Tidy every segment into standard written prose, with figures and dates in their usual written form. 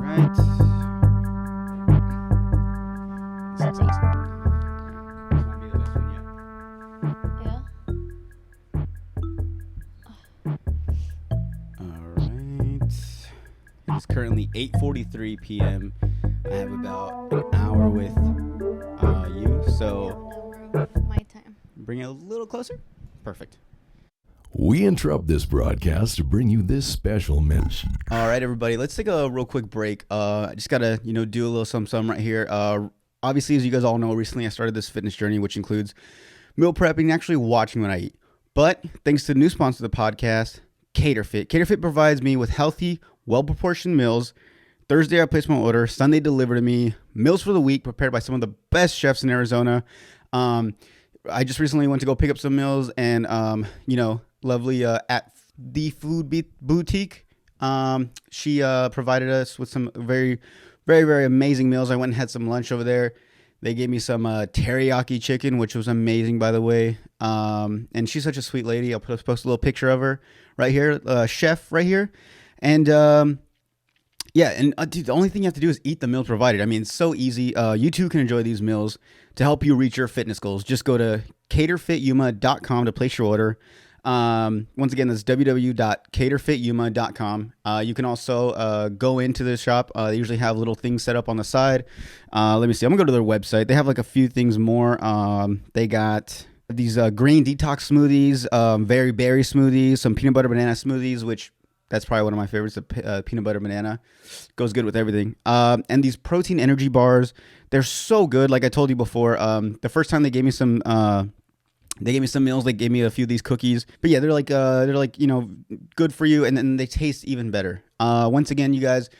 Right. This looks awesome. This might be the best one yet. Yeah. All right. It's currently 8:43 p.m. I have about an hour with you, so My time. bring it a little closer. Perfect. We interrupt this broadcast to bring you this special message. All right, everybody, let's take a real quick break. I just gotta, do a little some right here. Obviously, as you guys all know, recently I started this fitness journey, which includes meal prepping and actually watching what I eat. But thanks to the new sponsor of the podcast, CaterFit. CaterFit provides me with healthy, well-proportioned meals. Thursday, I place my order. Sunday, deliver to me. Meals for the week prepared by some of the best chefs in Arizona. I just recently went to go pick up some meals, and lovely at the Food Boutique. She provided us with some very, very, very amazing meals. I went and had some lunch over there. They gave me some teriyaki chicken, which was amazing, by the way. And she's such a sweet lady. I'll post a little picture of her right here, chef right here. And dude, the only thing you have to do is eat the meals provided. I mean, it's so easy. You too can enjoy these meals to help you reach your fitness goals. Just go to caterfityuma.com to place your order. Once again, that's www.caterfityuma.com. You can also go into the shop. They usually have little things set up on the side. Let me see. I'm gonna go to their website. They have like a few things more. They got these green detox smoothies, very berry smoothies, some peanut butter banana smoothies, which that's probably one of my favorites. The peanut butter banana goes good with everything. And these protein energy bars, they're so good. Like I told you before, the first time they gave me some meals. They gave me a few of these cookies, but yeah, they're like good for you, and then they taste even better. Once again, you guys,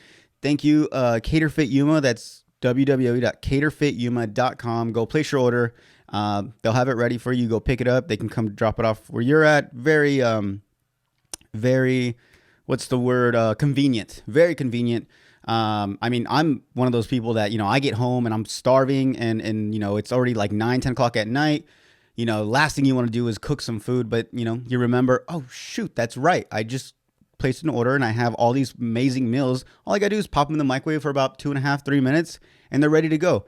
thank you, CaterFit Yuma. That's www.caterfityuma.com. Go place your order. They'll have it ready for you. Go pick it up. They can come drop it off where you're at. Very, what's the word? Convenient. Very convenient. I mean, I'm one of those people that, I get home and I'm starving and it's already like 9-10 o'clock at night. Last thing you want to do is cook some food, but you remember, oh shoot, that's right. I just placed an order and I have all these amazing meals. All I gotta do is pop them in the microwave for about 2.5-3 minutes and they're ready to go.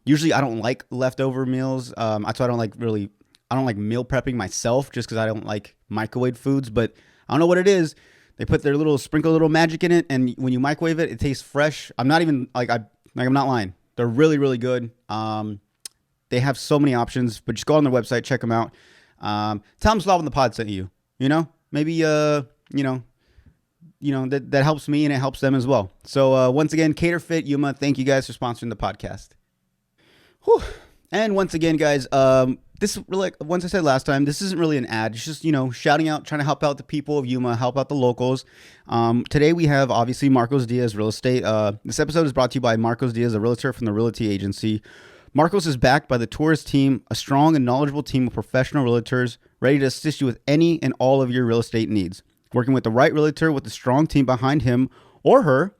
Usually I don't like leftover meals. That's why I don't like meal prepping myself, just because I don't like microwave foods, but I don't know what it is. They put their sprinkle a little magic in it, and when you microwave it, it tastes fresh. I'm not even I'm not lying. They're really, really good. They have so many options, but just go on their website, check them out. Tell them Slav the Pod sent you. Maybe that helps me and it helps them as well. So once again, CaterFit Yuma, thank you guys for sponsoring the podcast. Whew. And once again, guys, this like once I said last time, this isn't really an ad. It's just shouting out, trying to help out the people of Yuma, help out the locals. Today we have obviously Marcos Diaz Real Estate. This episode is brought to you by Marcos Diaz, a realtor from the Realty Agency. Marcos is backed by the tourist team, a strong and knowledgeable team of professional realtors ready to assist you with any and all of your real estate needs. Working with the right realtor with a strong team behind him or her,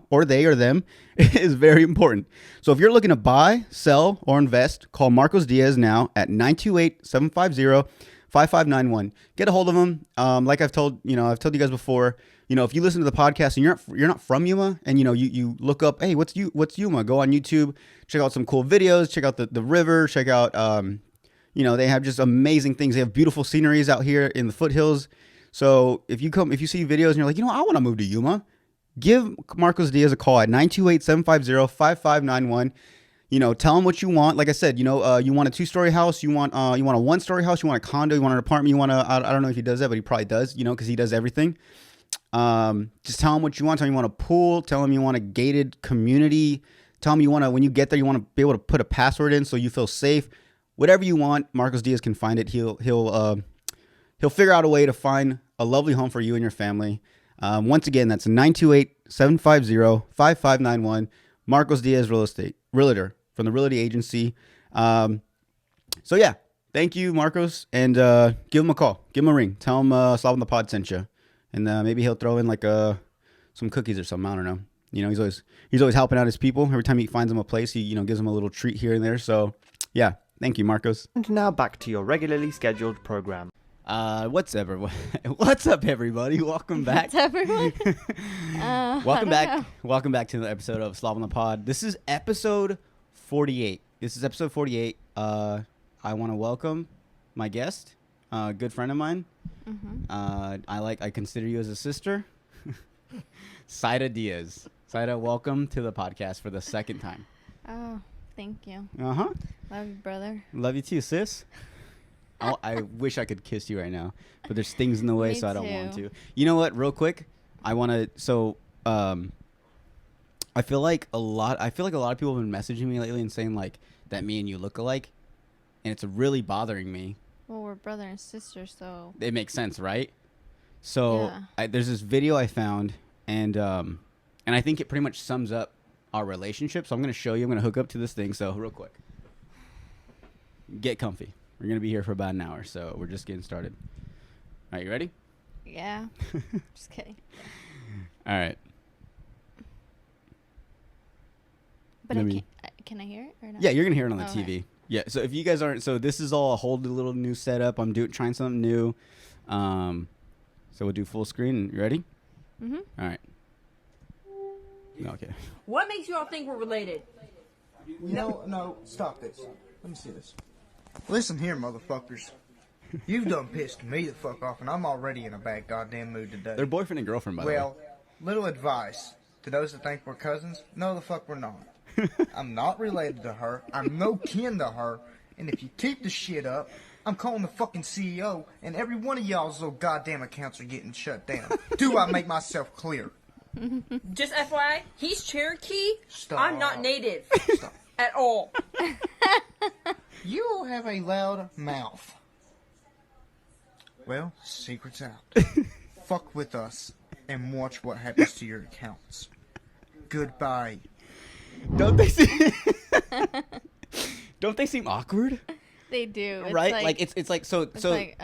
or they or them, is very important. So if you're looking to buy, sell, or invest, call Marcos Diaz now at 928-750-5591. Get a hold of him. Like I've told you guys before, if you listen to the podcast and you're not from Yuma and you look up, hey, what's Yuma? Go on YouTube, check out some cool videos, check out the river, check out they have just amazing things. They have beautiful sceneries out here in the foothills. So if you see videos and you're like, I want to move to Yuma, give Marcos Diaz a call at 928-750-5591. Tell him what you want. Like I said, you want a 2-story house, you want a 1-story house, you want a condo, you want an apartment, you want I don't know if he does that, but he probably does, because he does everything. Just tell him what you want. Tell him you want a pool. Tell him you want a gated community. Tell him when you get there, you want to be able to put a password in so you feel safe. Whatever you want, Marcos Diaz can find it. He'll figure out a way to find a lovely home for you and your family. Once again, that's 928-750-5591. Marcos Diaz Real Estate, realtor from the Realty Agency. So yeah, thank you, Marcos, and give him a call. Give him a ring. Tell him Slav the Pod sent you. And maybe he'll throw in like some cookies or something. I don't know. He's always helping out his people. Every time he finds them a place, he gives them a little treat here and there. So yeah, thank you, Marcos. And now back to your regularly scheduled program. What's up, everyone? What's up, everybody? Welcome back. What's up, everyone? Welcome back. Welcome back to another episode of Slav on the Pod. This is episode 48. I want to welcome my guest, a good friend of mine. Mm-hmm. I consider you as a sister, Saira Diaz. Saira, welcome to the podcast for the second time. Oh, thank you. Uh-huh. Love you, brother. Love you too, sis. I wish I could kiss you right now, but there's things in the way, Me so I don't want too. to. You know what? Real quick, I want to. I feel like a lot of people have been messaging me lately and saying like that me and you look alike, and it's really bothering me. Well, we're brother and sister, so It makes sense, right? So Yeah. there's this video I found, and I think it pretty much sums up our relationship. So I'm gonna show you. I'm gonna hook up to this thing. So real quick, get comfy. We're going to be here for about an hour, so we're just getting started. All right, you ready? yeah. Just kidding. All right. But Let I me- can't. Can I hear it or not? Yeah, you're going to hear it on the Okay. TV. Yeah, so if you guys aren't, so this is all a whole little new setup. I'm trying something new. So we'll do full screen. You ready? Mm-hmm. All right. Okay. What makes you all think we're related? No, stop this. Let me see this. Listen here, motherfuckers. You've done pissed me the fuck off, and I'm already in a bad goddamn mood today. They're boyfriend and girlfriend, by the way. Well, little advice to those that think we're cousins. No, the fuck we're not. I'm not related to her. I'm no kin to her. And if you keep the shit up, I'm calling the fucking CEO, and every one of y'all's little goddamn accounts are getting shut down. Do I make myself clear? Just FYI, he's Cherokee. Stop. I'm not native Stop. at all. You have a loud mouth. Well, secret's out. Fuck with us and watch what happens to your accounts. Goodbye. Don't they seem Don't they seem awkward? They do. It's Right? Like, It's like so it's so like,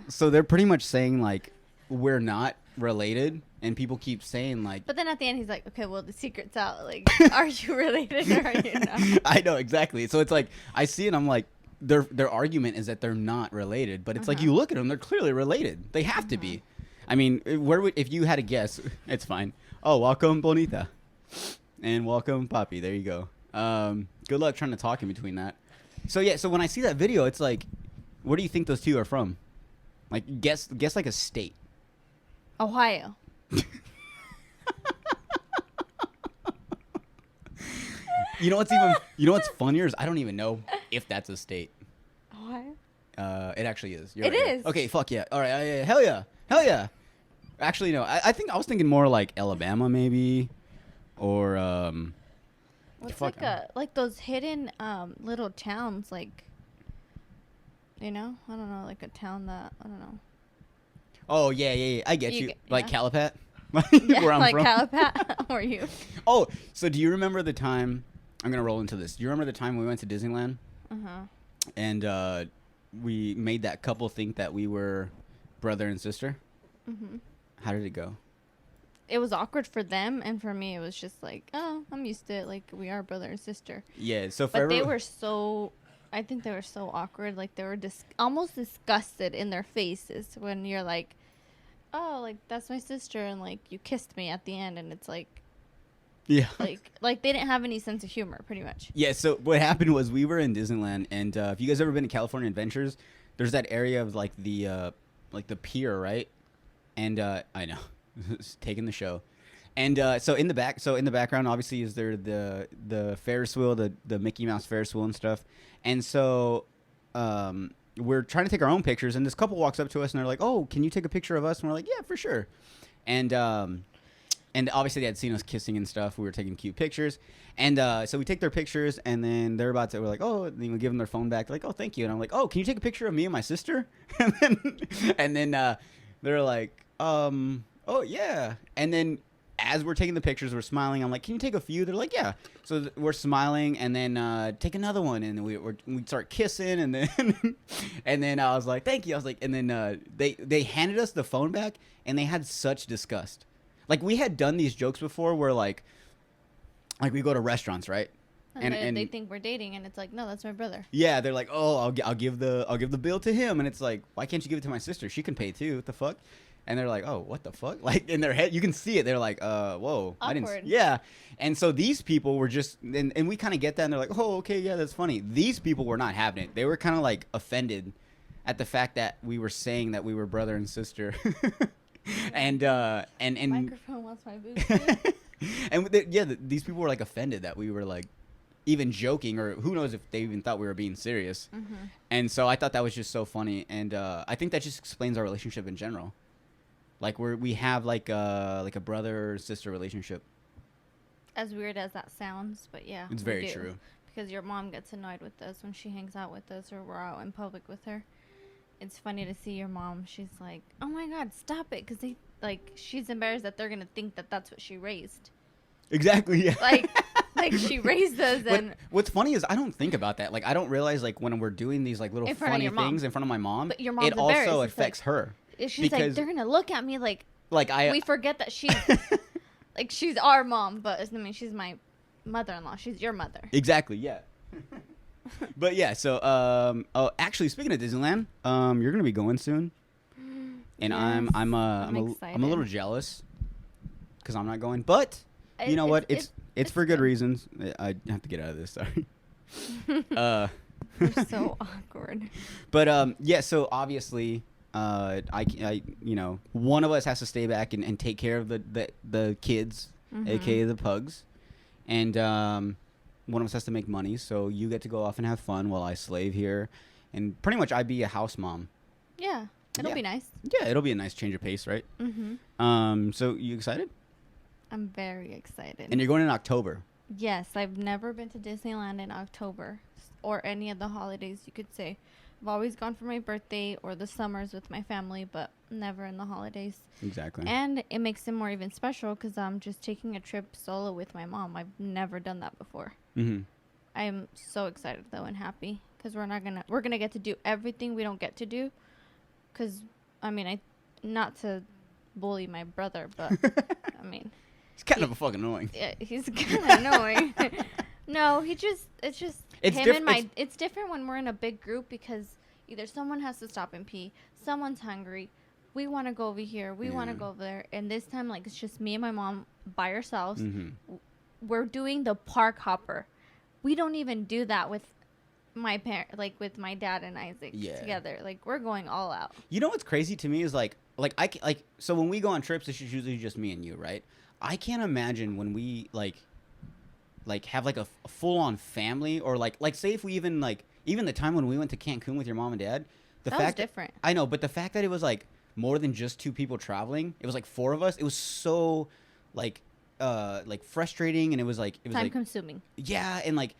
so they're pretty much saying like we're not related, and people keep saying like But then at the end, he's like, okay, well, the secret's out. Like, are you related or are you not? I know exactly. So it's like I see it. I'm like, their argument is that they're not related, but it's like you look at them, they're clearly related. They have to be. I mean, if you had a guess, it's fine. Oh, welcome, Bonita, and welcome, Papi. There you go. Good luck trying to talk in between that. So yeah. So when I see that video, it's like, where do you think those two are from? Like, guess like a state. Ohio. You know what's funnier is I don't even know if that's a state. Ohio? It actually is. It right. is. Okay, fuck yeah. All right, yeah, hell yeah. Actually, no. I think I was thinking more like Alabama, maybe, or What's fuck. like those hidden little towns, like, you know? I don't know, like a town that, I don't know. Oh yeah. I get You you. get- Like yeah. Calapat, Yeah, where I'm like from. Calapat. Or you? Oh, so do you remember the time? I'm gonna roll into this. Do you remember the time we went to Disneyland Uh-huh. and we made that couple think that we were brother and sister? Mm-hmm. How did it go? It was awkward for them, and for me, it was just like, oh, I'm used to it. Like, we are brother and sister. Yeah. So for But they everyone- were so, I think they were so awkward. Like, they were almost disgusted in their faces when you're like, oh, like, that's my sister, and, like, you kissed me at the end, and it's like, yeah. like they didn't have any sense of humor, pretty much. Yeah, so what happened was we were in Disneyland, and if you guys ever been to California Adventures, there's that area of like the pier, right? And I know, it's taking the show, and so in the background, obviously, is there the Ferris wheel, the Mickey Mouse Ferris wheel and stuff, and so we're trying to take our own pictures, and this couple walks up to us and they're like, "Oh, can you take a picture of us?" And we're like, "Yeah, for sure," and obviously they had seen us kissing and stuff. We were taking cute pictures. And so we take their pictures, and then we're like, oh, and then we give them their phone back. They're like, oh, thank you. And I'm like, oh, can you take a picture of me and my sister? and then they're like, oh, yeah. And then as we're taking the pictures, we're smiling. I'm like, can you take a few? They're like, yeah. So we're smiling, and then take another one. And we start kissing, and then and then I was like, thank you. I was like, and then they handed us the phone back, and they had such disgust. Like, we had done these jokes before where, like we go to restaurants, right? And they think we're dating, and it's like, no, that's my brother. Yeah, they're like, oh, I'll give the bill to him, and it's like, why can't you give it to my sister? She can pay too. What the fuck? And they're like, oh, what the fuck? Like in their head, you can see it. They're like, whoa, I didn't. Awkward. Yeah, and so these people were just, and we kind of get that, and they're like, oh, okay, yeah, that's funny. These people were not having it. They were kind of like offended at the fact that we were saying that we were brother and sister, and Microphone wants my boobs. and these people were like offended that we were like even joking, or who knows if they even thought we were being serious. Mm-hmm. And so I thought that was just so funny, and I think that just explains our relationship in general. Like we have like a brother or sister relationship. As weird as that sounds, but yeah, It's we very do. true. Because your mom gets annoyed with us when she hangs out with us or we're out in public with her. It's funny to see your mom. She's like, "Oh my God, stop it!" Because she's embarrassed that they're gonna think that that's what she raised. Exactly. Yeah. Like she raised us, and What's funny is I don't think about that. Like I don't realize like when we're doing these like little In front of funny your mom. things in front of my mom, But your mom's it also embarrassed. It's affects like- her. she's like, because- they're gonna look at me like Like we forget that she's like she's our mom, but I mean she's my mother-in-law. She's your mother. Exactly. Yeah. But yeah, so actually, speaking of Disneyland, you're gonna be going soon, and Yes, I'm I'm a excited. little jealous because I'm not going. But you know It's- what? It's for good reasons. I have to get out of this. Sorry. You're so awkward. But yeah, so obviously, I one of us has to stay back and take care of the kids, aka the pugs, and one of us has to make money. So you get to go off and have fun while I slave here, and pretty much I be a house mom. Yeah, it'll Yeah. be nice. Yeah, it'll be a nice change of pace, right? Mm-hmm. So you excited? I'm very excited. And you're going in October. Yes, I've never been to Disneyland in October or any of the holidays, you could say. I've always gone for my birthday or the summers with my family, but never in the holidays. Exactly. And it makes it more even special because I'm just taking a trip solo with my mom. I've never done that before. Mm-hmm. I'm so excited though and happy because we're gonna get to do everything we don't get to do. Because I mean, not to bully my brother, but I mean, It's kind of fucking annoying. yeah, he's kind of annoying. No, it's just It's him and my. It's different when we're in a big group because either someone has to stop and pee, someone's hungry, we want to go over here, we want to Yeah. go over there, and this time like it's just me and my mom by ourselves. Mm-hmm. We're doing the park hopper. We don't even do that with my with my dad and Isaac Yeah. together. Like we're going all out. You know what's crazy to me is so when we go on trips, it's usually just me and you, right? I can't imagine when we like have like a full on family, or like say if we even the time when we went to Cancun with your mom and dad, the That was fact different. I know, but the fact that it was like more than just two people traveling, it was like four of us. It was so like frustrating, and it was Time like consuming. yeah, and like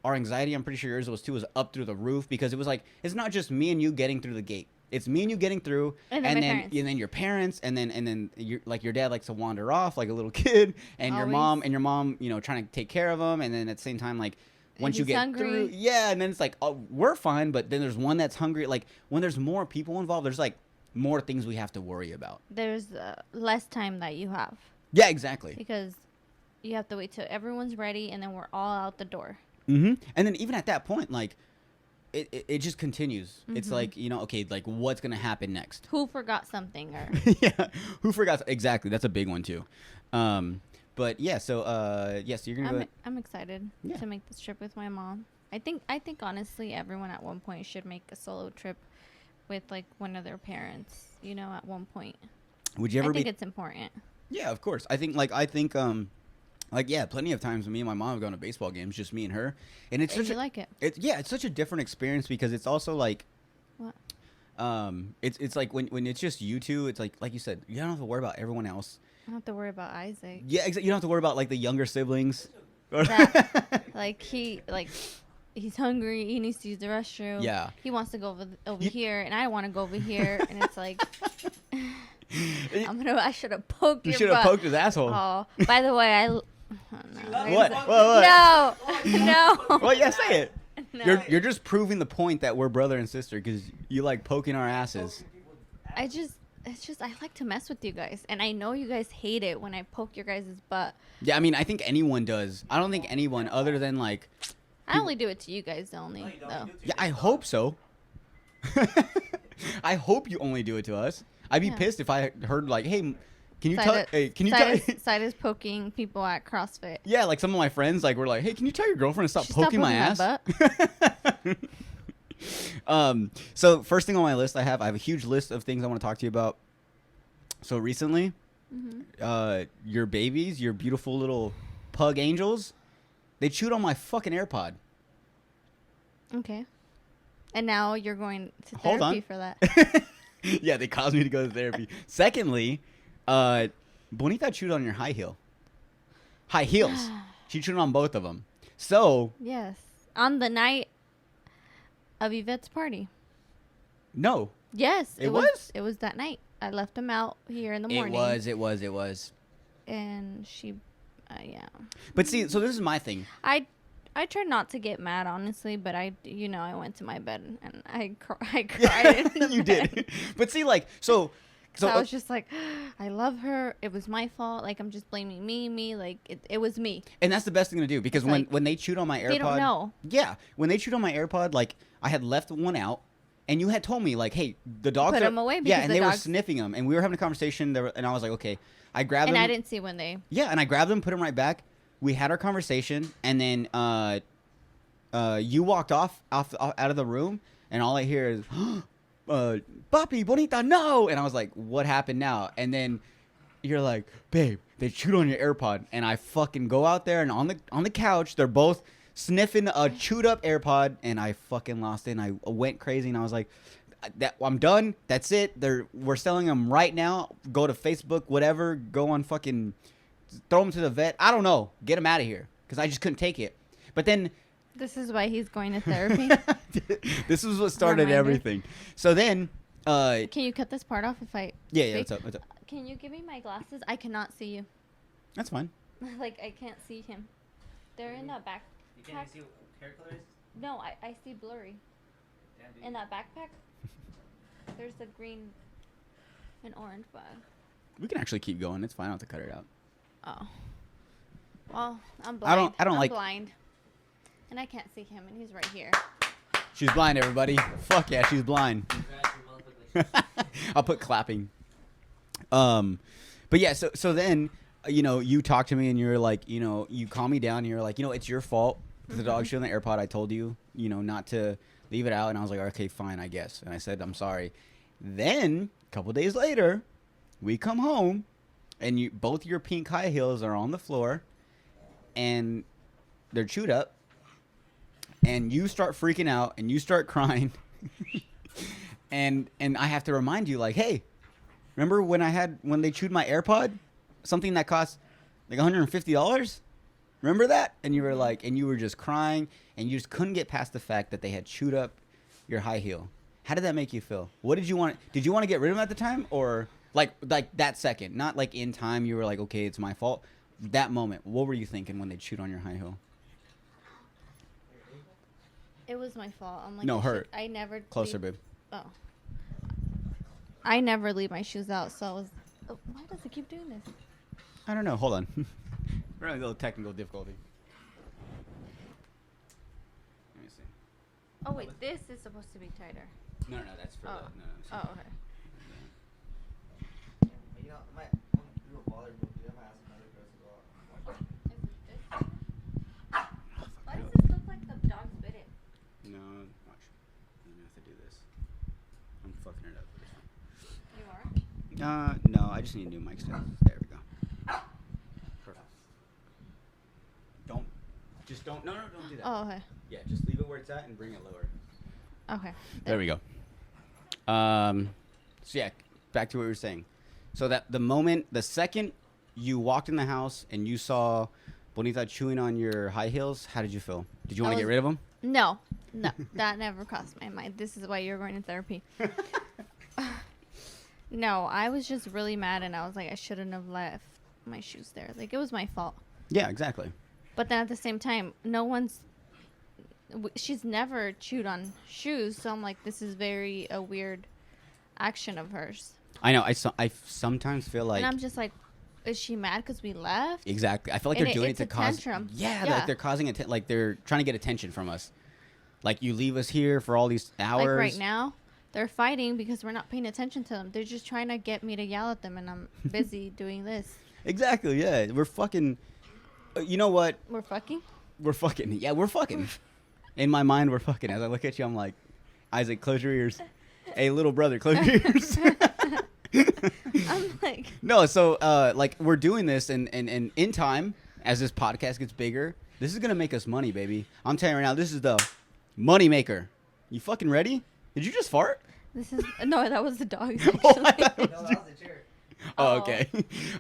our anxiety, I'm pretty sure yours was too, was up through the roof because it was like it's not just me and you getting through the gate. It's me and you getting through, And then my parents. your parents, and then your dad likes to wander off like a little kid, and your mom trying to take care of him, and then at the same time like once you he's get hungry. through, yeah, and then it's like, oh, we're fine, but then there's one that's hungry. Like when there's more people involved, there's like more things we have to worry about. There's less time that you have Yeah, exactly. because you have to wait till everyone's ready and then we're all out the door. Mm-hmm. And then even at that point, like it just continues. It's like, okay, like what's gonna happen next? Who forgot something or Yeah, who forgot? Exactly, that's a big one too. But yeah, so so you're gonna go. I'm excited Yeah. to make this trip with my mom. I think honestly everyone at one point should make a solo trip with like one of their parents, at one point. Would you ever I think be? it's important. Yeah, of course. I think plenty of times me and my mom have gone to baseball games, just me and her, and it's And such you a, like it. it's such a different experience because it's also like What? it's like when it's just you two, it's like you said, you don't have to worry about everyone else. I don't have to worry about Isaac. Yeah, you don't have to worry about like the younger siblings. That, he's hungry. He needs to use the restroom. Yeah. He wants to go over here, and I want to go over here, and it's like, I should have poked You your should have butt. poked his asshole. Oh, by the way, oh, no. What? No. Well, yeah, say it. No. You're just proving the point that we're brother and sister because you like poking our asses. it's just I like to mess with you guys, and I know you guys hate it when I poke your guys' butt. Yeah, I mean, I think anyone does. I don't think anyone other than like. I only do it to you guys only, though. Yeah, I hope so. I hope you only do it to us. I'd be pissed if I heard like, hey, can you tell? Hey, can you tell? Sida's poking people at CrossFit. Yeah, like some of my friends like were like, hey, can you tell your girlfriend to stop poking my ass? So first thing on my list, I have a huge list of things I want to talk to you about. So recently, your babies, your beautiful little pug angels, they chewed on my fucking AirPod. Okay. And now you're going to Hold therapy on. for that. Yeah, they caused me to go to therapy. Secondly, Bonita chewed on your high heel. High heels. She chewed on both of them. So Yes. On the night of Yvette's party. no. Yes. It was? It was that night. I left him out here in the morning. It was. And she, yeah. But see, so this is my thing. I tried not to get mad, honestly, but I went to my bed and I cried. In the You bed. did. But see, like, so I was just like, I love her. It was my fault. Like, I'm just blaming me. Like, it was me. and that's the best thing to do because Like, when they chewed on my AirPod, they don't know. Yeah, when they chewed on my AirPod, like I had left one out, and you had told me like, hey, the dogs Put are, 'em away yeah, because and the they were dogs- sniffing them, and we were having a conversation, and I was like, okay, I grabbed And them, I didn't see when they. yeah, and I grabbed them, put them right back. We had our conversation, and then you walked off out of the room, and all I hear is, Papi, Bonita, no! And I was like, what happened now? And then you're like, babe, they chewed on your AirPod, and I fucking go out there, and on the couch, they're both sniffing a chewed up AirPod, and I fucking lost it, and I went crazy, and I was like, I'm done. That's it. We're selling them right now. Go to Facebook, whatever. Go on fucking, throw them to the vet. I don't know. Get them out of here because I just couldn't take it. But then This is why he's going to therapy. this is what started Reminder. everything. So then, Can you cut this part off if I? yeah, speak? what's up? What's up? Can you give me my glasses? I cannot see you. That's fine. Like, I can't see him. They're in that backpack. You can't see what hair color is? No, I see blurry. Damn, dude. In that backpack, there's a green and orange bag. We can actually keep going. It's fine. I don't have to cut it out. Oh. Well, I'm blind. I don't I'm like- blind. And I can't see him, and he's right here. She's blind, everybody. Fuck yeah, she's blind. Congrats, your motherfucker. I'll put clapping. But yeah, so then, you talk to me and you're like, you calm me down and you're like, it's your fault. The dog shit on the AirPod. I told you, not to leave it out. And I was like, okay, fine, I guess. And I said, I'm sorry. Then a couple days later, we come home and both your pink high heels are on the floor and they're chewed up. And you start freaking out and you start crying. and I have to remind you, like, hey, remember when they chewed my AirPod? Something that cost like $150? Remember that? And you were like, and you were just crying and you just couldn't get past the fact that they had chewed up your high heel. How did that make you feel? What did you want? Did you want to get rid of them at the time, or like that second? Not like in time you were like, okay, it's my fault. That moment, what were you thinking when they chewed on your high heel? It was my fault. I'm like, No, her. I never Closer, leave, babe. Oh. I never leave my shoes out, so I was. Oh, why does it keep doing this? I don't know. Hold on. We're having a little technical difficulty. Let me see. Oh wait, this is supposed to be tighter. No, that's for Oh. no. Oh, okay. You know, my you were bothered me. I might ask another girl to go out. Is it this? Why does this look like the dog bit it? No, watch. I'm gonna have to do this. I'm fucking it up. You are? No, I just need a new mic stand. There we go. Perfect. Don't. No, don't do that. Oh, okay. Yeah, just leave it where it's at and bring it lower. Okay. There we go. So yeah, back to what we were saying. So that the second you walked in the house and you saw Bonita chewing on your high heels, how did you feel? Did you want to get rid of them? No, that never crossed my mind. This is why you're going to therapy. No, I was just really mad, and I was like, I shouldn't have left my shoes there. Like, it was my fault. Yeah, exactly. But then at the same time, she's never chewed on shoes, so I'm like, this is very a weird action of hers. I know. I sometimes feel like and I'm just like, is she mad because we left? exactly. I feel like And they're doing it it's to a cause. tantrum. Yeah, Yeah. like they're causing like they're trying to get attention from us. Like you leave us here for all these hours. Like right now, they're fighting because we're not paying attention to them. They're just trying to get me to yell at them, and I'm busy doing this. Exactly. Yeah, we're fucking. You know what? We're fucking. We're fucking. Yeah, we're fucking. In my mind, we're fucking. As I look at you, I'm like, Isaac, close your ears. Hey, little brother, close your ears. I'm like, No, so like we're doing this, and in time, as this podcast gets bigger, this is gonna make us money, baby. I'm telling you right now, this is the money maker. You fucking ready? Did you just fart? this is no, that was the dog. Oh, I Actually. thought it No, was that was the chair. Oh, Oh. okay.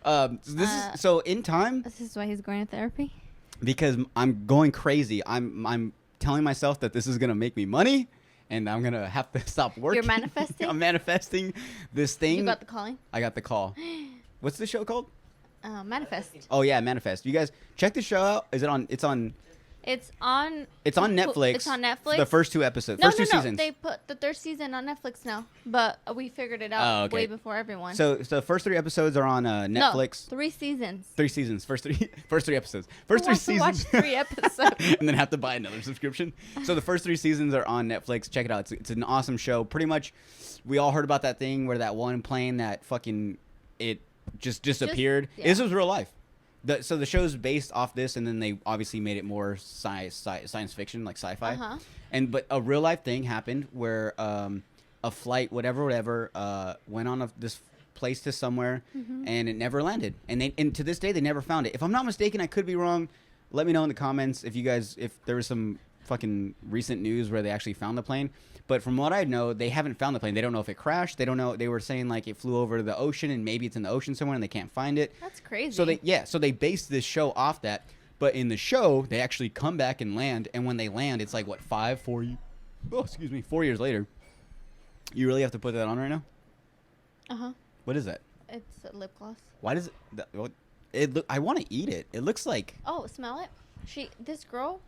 So this is so in time This is why he's going to therapy. because I'm going crazy. I'm telling myself that this is gonna make me money, and I'm gonna have to stop working. manifesting? I'm manifesting this thing. You got the calling. I got the call. What's the show called? Manifest. Oh yeah, Manifest. You guys check the show out. Is it on? It's on. It's on. It's on Netflix. It's on Netflix. The first two episodes. No, first no, two no. seasons. They put the third season on Netflix now, but we figured it out Oh, okay. way before everyone. So the first three episodes are on no, Netflix. 3 seasons. 3 seasons. First three episodes. Who First 3 wants to watch seasons. 3 episodes? And then have to buy another subscription. So the first 3 seasons are on Netflix. Check it out. It's an awesome show. Pretty much, we all heard about that thing where that one plane that fucking it just disappeared. yeah. This was real life. So the show's based off this, and then they obviously made it more science fiction, like sci-fi. Uh-huh. But a real life thing happened where a flight, whatever, went on this place to somewhere, and it never landed. And to this day, they never found it. If I'm not mistaken, I could be wrong. Let me know in the comments if there was some fucking recent news where they actually found the plane. But from what I know, they haven't found the plane. They don't know if it crashed. They don't know. They were saying like it flew over the ocean, and maybe it's in the ocean somewhere, and they can't find it. That's crazy. So they based this show off that. But in the show, they actually come back and land, and when they land, it's like what 4 years later. You really have to put that on right now? Uh-huh. What is that? It's a lip gloss. Why does it? I want to eat it. It looks like. Oh, smell it. This girl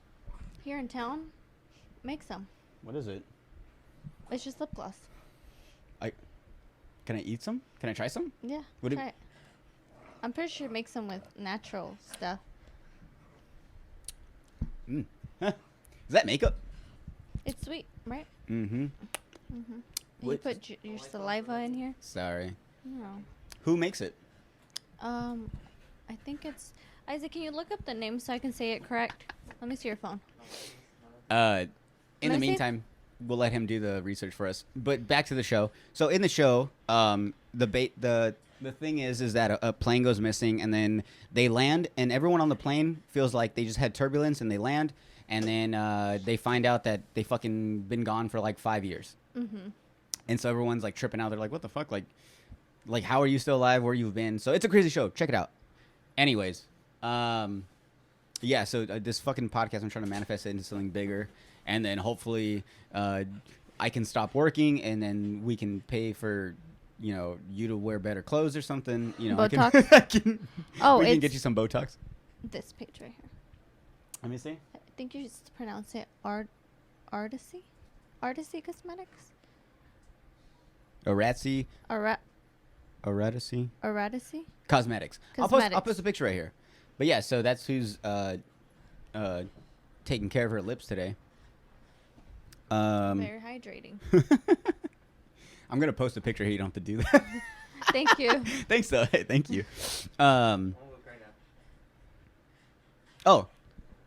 here in town makes some. What is it? It's just lip gloss. Can I eat some? Can I try some? Yeah. Would it- try it. I'm pretty sure it makes some with natural stuff. Huh. Is that makeup? It's sweet, right? Mm-hmm. You What- put your saliva in here? Sorry. No. Who makes it? I think it's Isaac. Can you look up the name so I can say it correct? Let me see your phone. In Let the me see. meantime, we'll let him do the research for us. But back to the show. So in the show, the thing is that a plane goes missing, and then they land, and everyone on the plane feels like they just had turbulence, and they land, and then they find out that they fucking been gone for like 5 years. Mm-hmm. And so everyone's like tripping out. They're like, "What the fuck? Like, how are you still alive? Where you've been?" So it's a crazy show. Check it out. Anyways, yeah. So this fucking podcast, I'm trying to manifest it into something bigger, and then hopefully, I can stop working, and then we can pay for, you to wear better clothes or something. Botox? I can Oh, we can it's get you some Botox. this page right here. Let me see. I think you just pronounce it Artisy Cosmetics. Aratsy, Ara- Aratsy. Araticy. Cosmetics. I'll post Cosmetics. a picture right here. But yeah, so that's who's taking care of her lips today. Very hydrating. I'm gonna post a picture here. You don't have to do that. Thank you. Thanks though. Hey, thank you. I'm gonna look right now. Oh,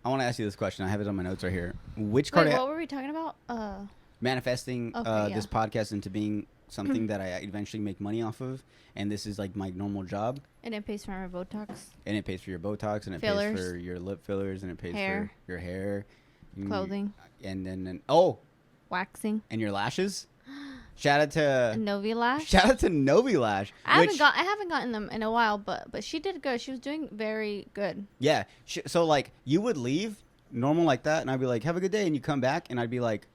I want to ask you this question. I have it on my notes right here. Which Wait, card what were we talking about? manifesting Okay, this yeah. podcast into being something that I eventually make money off of, and this is like my normal job, And it pays for my Botox. and it pays for your Botox, and it Fillers. pays for your lip fillers, and it pays Hair. for your hair, Clothing. and then Waxing. and your lashes. Shout out to Novi Lash. Shout out to Novi Lash. I haven't gotten them in a while, but she did good. She was doing very good. Yeah. So like you would leave normal like that, and I'd be like, "Have a good day," and you come back, and I'd be like,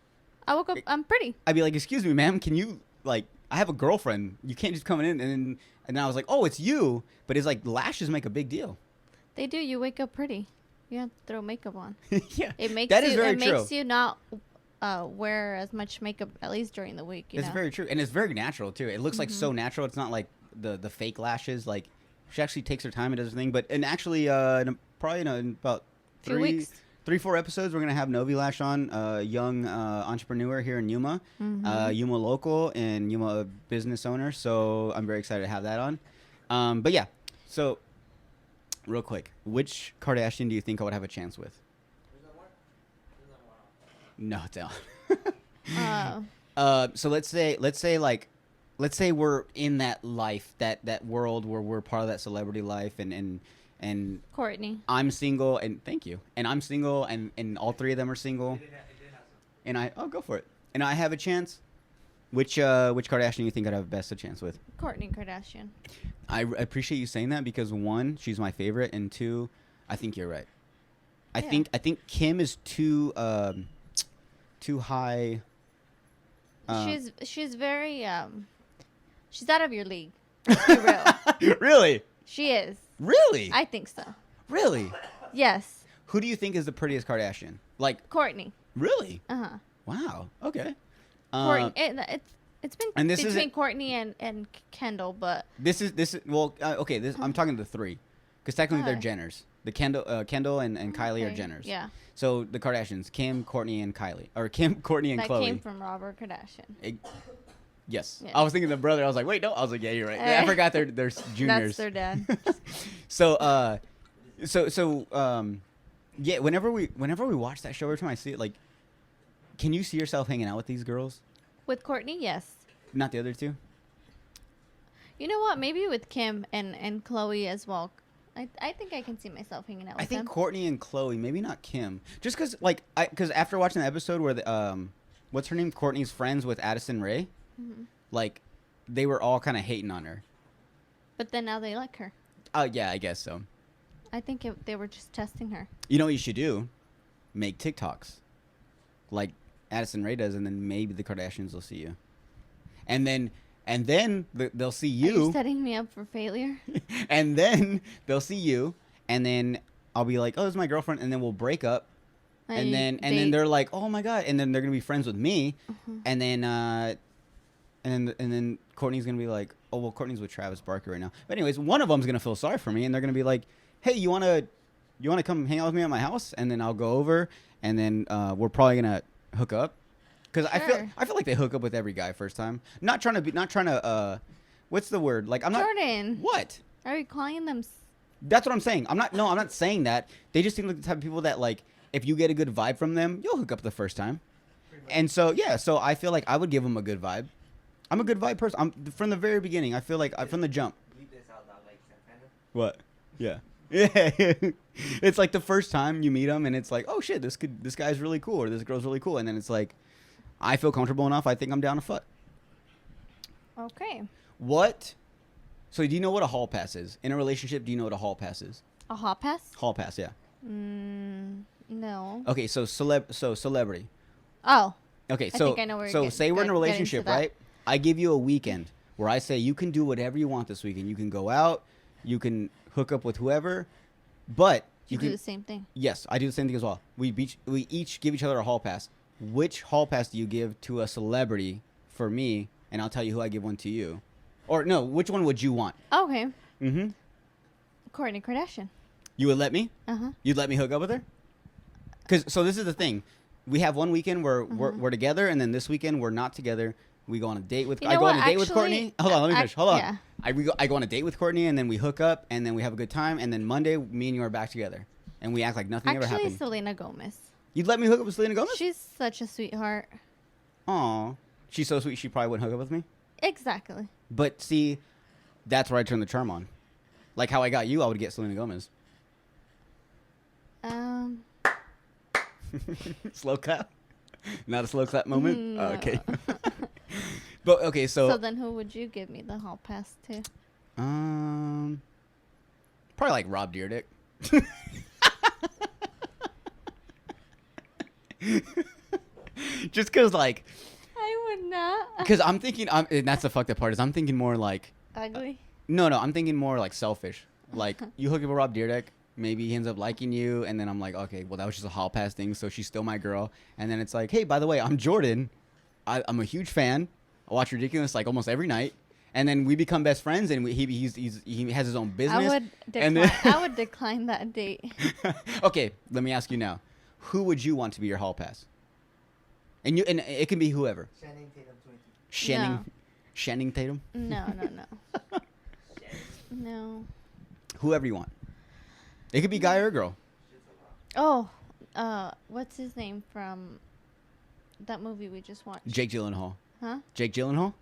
I woke up. I'm pretty. "Excuse me, ma'am, can you like? I have a girlfriend. You can't just come in." And then I was like, "Oh, it's you," but it's like lashes make a big deal. They do. You wake up pretty. You have to throw makeup on. Yeah, It makes that you. is very it true. makes you not wear as much makeup at least during the week. You It's know? very true, and it's very natural too. It looks like so natural. It's not like the fake lashes. Like she actually takes her time and does her thing. But and actually, probably in about 2 weeks. 3-4 episodes, we're gonna have Novi Lash on, a young entrepreneur here in Yuma, Yuma local and Yuma business owner. So I'm very excited to have that on. But yeah, so real quick, which Kardashian do you think I would have a chance with? No, it's Ellen. So let's say we're in that life, that world where we're part of that celebrity life, and Kourtney. I'm single, and thank you, and I'm single, and all three of them are single, and go for it, and I have a chance. Which Kardashian do you think I'd have best a chance with? Kourtney Kardashian. I appreciate you saying that because one, she's my favorite, and two, I think you're right. I think Kim is too high. She's very she's out of your league. Let's be real. Really? She is. Really? I think so. Really? Yes. Who do you think is the prettiest Kardashian? Like, Kourtney. really? Uh-huh. Wow. Okay. Kourtney. It's been and this between isn't- Kourtney and Kendall, but This is well, okay. I'm talking to the three, because technically they're Okay. Jenners. The Kendall and Kylie are okay, Jenners. yeah. So the Kardashians, Kim, Kourtney, and Kylie, or Kim, Kourtney, and that Khloe. came from Robert Kardashian. Yes. Yeah. I was thinking the brother. I was like, wait, no. I was like, yeah, you're right. I forgot they're juniors. That's their dad. So yeah. Whenever we watch that show, every time I see it, like, can you see yourself hanging out with these girls? With Kourtney, yes. Not the other two. You know what? Maybe with Kim and Khloe as well. I think I can see myself hanging out with I think them. Kourtney and Khloe, maybe not Kim. Just because, because after watching the episode where what's her name, Kourtney's friends with Addison Rae, like, they were all kind of hating on her. But then now they like her. Yeah, I guess so. I think they were just testing her. You know what you should do? Make TikToks, like Addison Rae does, and then maybe the Kardashians will see you, and then they'll see Are you, you setting me up for failure? and then they'll see you, and then I'll be like, oh, this is my girlfriend, and then we'll break up. And then they're like, oh my god, and then they're gonna be friends with me, and then Kourtney's gonna be like, oh well, Kourtney's with Travis Barker right now. But anyways, one of them's gonna feel sorry for me, and they're gonna be like, hey, you wanna come hang out with me at my house? And then I'll go over, and then we're probably gonna hook up, because Sure. I feel like they hook up with every guy first time. Not trying to what's the word? Like I'm not. Jordan. What? Are you calling them? That's what I'm saying. I'm not saying that. They just seem like the type of people that, like, if you get a good vibe from them, you'll hook up the first time. And so, yeah, so I feel like I would give them a good vibe. I'm a good vibe person. I'm from the very beginning. I feel like from the jump. Leave this out loud, like, kind of. What? Yeah. Yeah. It's like the first time you meet them, and it's like, oh shit, this guy's really cool, or this girl's really cool, and then it's like, I feel comfortable enough. I think I'm down to fuck. Okay. What? So do you know what a hall pass is in a relationship? Do you know what a hall pass is? A hot pass? Hall pass, yeah. No. Okay, so celebrity. Oh. Okay, I so think I know where you're say we're in a getting to relationship, that. right? I give you a weekend where I say you can do whatever you want this weekend. You can go out, you can hook up with whoever, but You can do the same thing. Yes, I do the same thing as well. We each give each other a hall pass. Which hall pass do you give to a celebrity for me? And I'll tell you who I give one to you. Or no, which one would you want? Okay. Mm-hmm. Kourtney Kardashian. You would let me? Uh-huh. You'd let me hook up with her? So this is the thing. We have one weekend where we're together, and then this weekend we're not together. We go on a date with. You know I go on a what? date with Actually, Kourtney. Hold on, let me finish. Hold on. yeah. I go on a date with Kourtney, and then we hook up, and then we have a good time, and then Monday, me and you are back together, and we act like nothing ever Actually, happened. Selena Gomez. You'd let me hook up with Selena Gomez? She's such a sweetheart. Aw, she's so sweet. She probably wouldn't hook up with me. Exactly. But see, that's where I turn the charm on. Like how I got you, I would get Selena Gomez. Slow clap? Not a slow clap moment? No. Oh, okay. But okay, So then who would you give me the hall pass to? probably like Rob Deerdick. Just cause like, I would not. cause I'm thinking, and that's the fucked up part is I'm thinking more like, Ugly. no, I'm thinking more like selfish. Like you hook up with Rob Deerdick, maybe he ends up liking you, and then I'm like, okay, well, that was just a hall pass thing, so she's still my girl. And then it's like, hey, by the way, I'm Jordan. I'm a huge fan. I watch Ridiculous like almost every night. And then we become best friends, and he has his own business. I would decline that date. Okay, let me ask you now. Who would you want to be your hall pass? And it can be whoever. Channing Tatum 20. Channing Tatum? No. No. Whoever you want. It could be guy or girl. Oh, what's his name from that movie we just watched? Jake Gyllenhaal. Huh? Jake Gyllenhaal?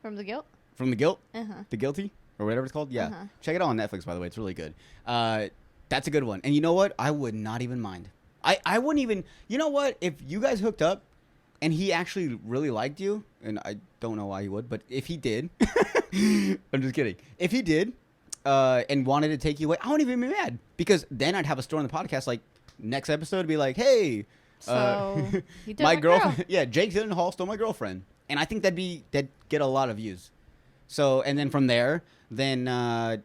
From The Guilt? From The Guilt? Uh-huh. The Guilty? Or whatever it's called? Yeah. Uh-huh. Check it out on Netflix, by the way. It's really good. That's a good one. And you know what? I would not even mind. I wouldn't even... You know what? If you guys hooked up and he actually really liked you, and I don't know why he would, but if he did... I'm just kidding. If he did and wanted to take you away, I wouldn't even be mad. Because then I'd have a story on the podcast, like, next episode, be like, hey... So, he took my girl. Yeah, Jake Gyllenhaal stole my girlfriend. And I think that'd get a lot of views. So, and then from there, then the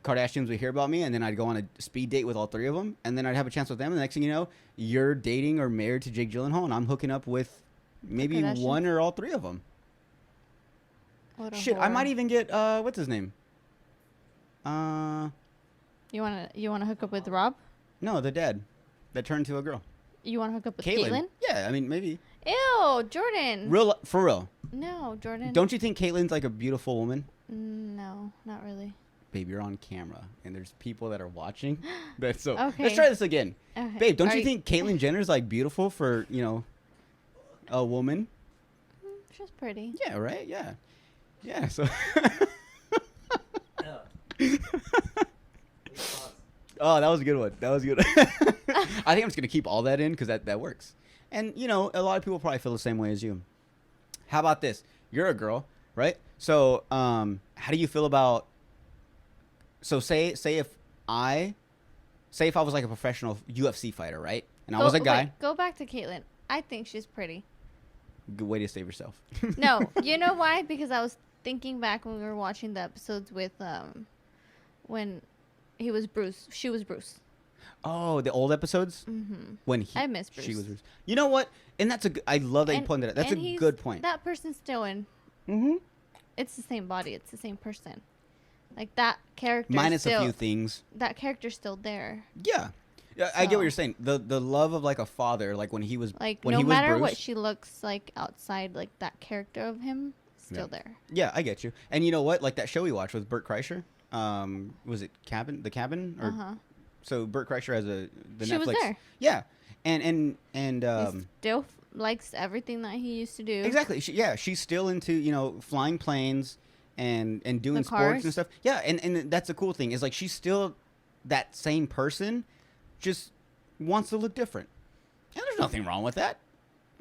Kardashians would hear about me, and then I'd go on a speed date with all three of them, and then I'd have a chance with them. And the next thing you know, you're dating or married to Jake Gyllenhaal, and I'm hooking up with maybe one or all three of them. What a Shit, I whore. might even get what's his name? You wanna hook up with Rob? No, the dad that turned to a girl. You wanna hook up with Caitlyn? Yeah, I mean maybe. Ew, Jordan. For real. No, Jordan. Don't you think Caitlyn's like a beautiful woman? No, not really. Babe, you're on camera, and there's people that are watching. That's so. Okay. Let's try this again. Okay. Babe, don't Are you think Caitlyn Jenner's like beautiful for a woman? She's pretty. Yeah. Right. Yeah. Yeah. So. Oh, that was a good one. That was good. I think I'm just gonna keep all that in because that works. And a lot of people probably feel the same way as you. How about this? You're a girl, right? So, how do you feel about? So say if I was like a professional UFC fighter, right? And I was a guy. Wait, go back to Caitlyn. I think she's pretty. Good way to save yourself. No, you know why? Because I was thinking back when we were watching the episodes with when he was Bruce. She was Bruce. Oh, the old episodes? Mm-hmm. When I miss Bruce. She was Bruce. You know what? And I love that you pointed that. That's a good point. That person's still in. Mm-hmm. It's the same body. It's the same person. Like that character. Minus a few things. That character's still there. Yeah. Yeah, I get what you're saying. The love of like a father, like when he was like when no he was matter Bruce, what she looks like outside, like that character of him is still there. Yeah, I get you. And you know what? Like that show we watched with Bert Kreischer. Was it The Cabin? Or, so Bert Kreischer has the she Netflix. was there. Yeah, and he still likes everything that he used to do. exactly. She's still into flying planes and doing The sports cars. and stuff. Yeah, and that's the cool thing is like she's still that same person, just wants to look different. And there's nothing wrong with that.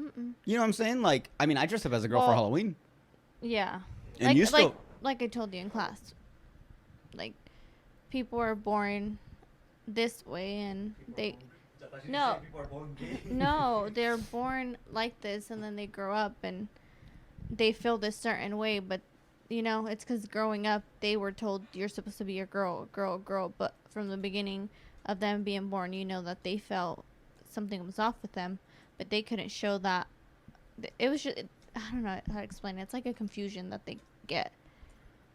Mm-mm. You know what I'm saying? Like, I mean, I dressed up as a girl for Halloween. Yeah. And you still like I told you in class. Like people are born this way and they no they're born like this and then they grow up and they feel this certain way, but it's because growing up they were told you're supposed to be a girl, but from the beginning of them being born, that they felt something was off with them, but they couldn't show that. It was just, I don't know how to explain it. It's like a confusion that they get.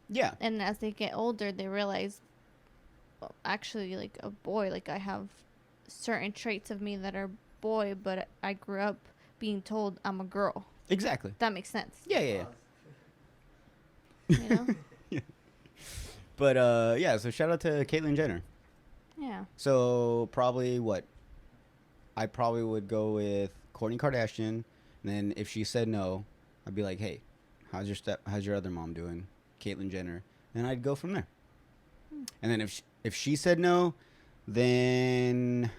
Yeah. And as they get older, they realize, well, actually, like a boy, like I have certain traits of me that are boy, but I grew up being told I'm a girl. Exactly. That makes sense. Yeah. You know? Yeah. But so shout out to Caitlyn Jenner. Yeah. So probably what? I probably would go with Kourtney Kardashian. And then if she said no, I'd be like, hey, how's your other mom doing? Caitlyn Jenner. And I'd go from there. And then if she said no, then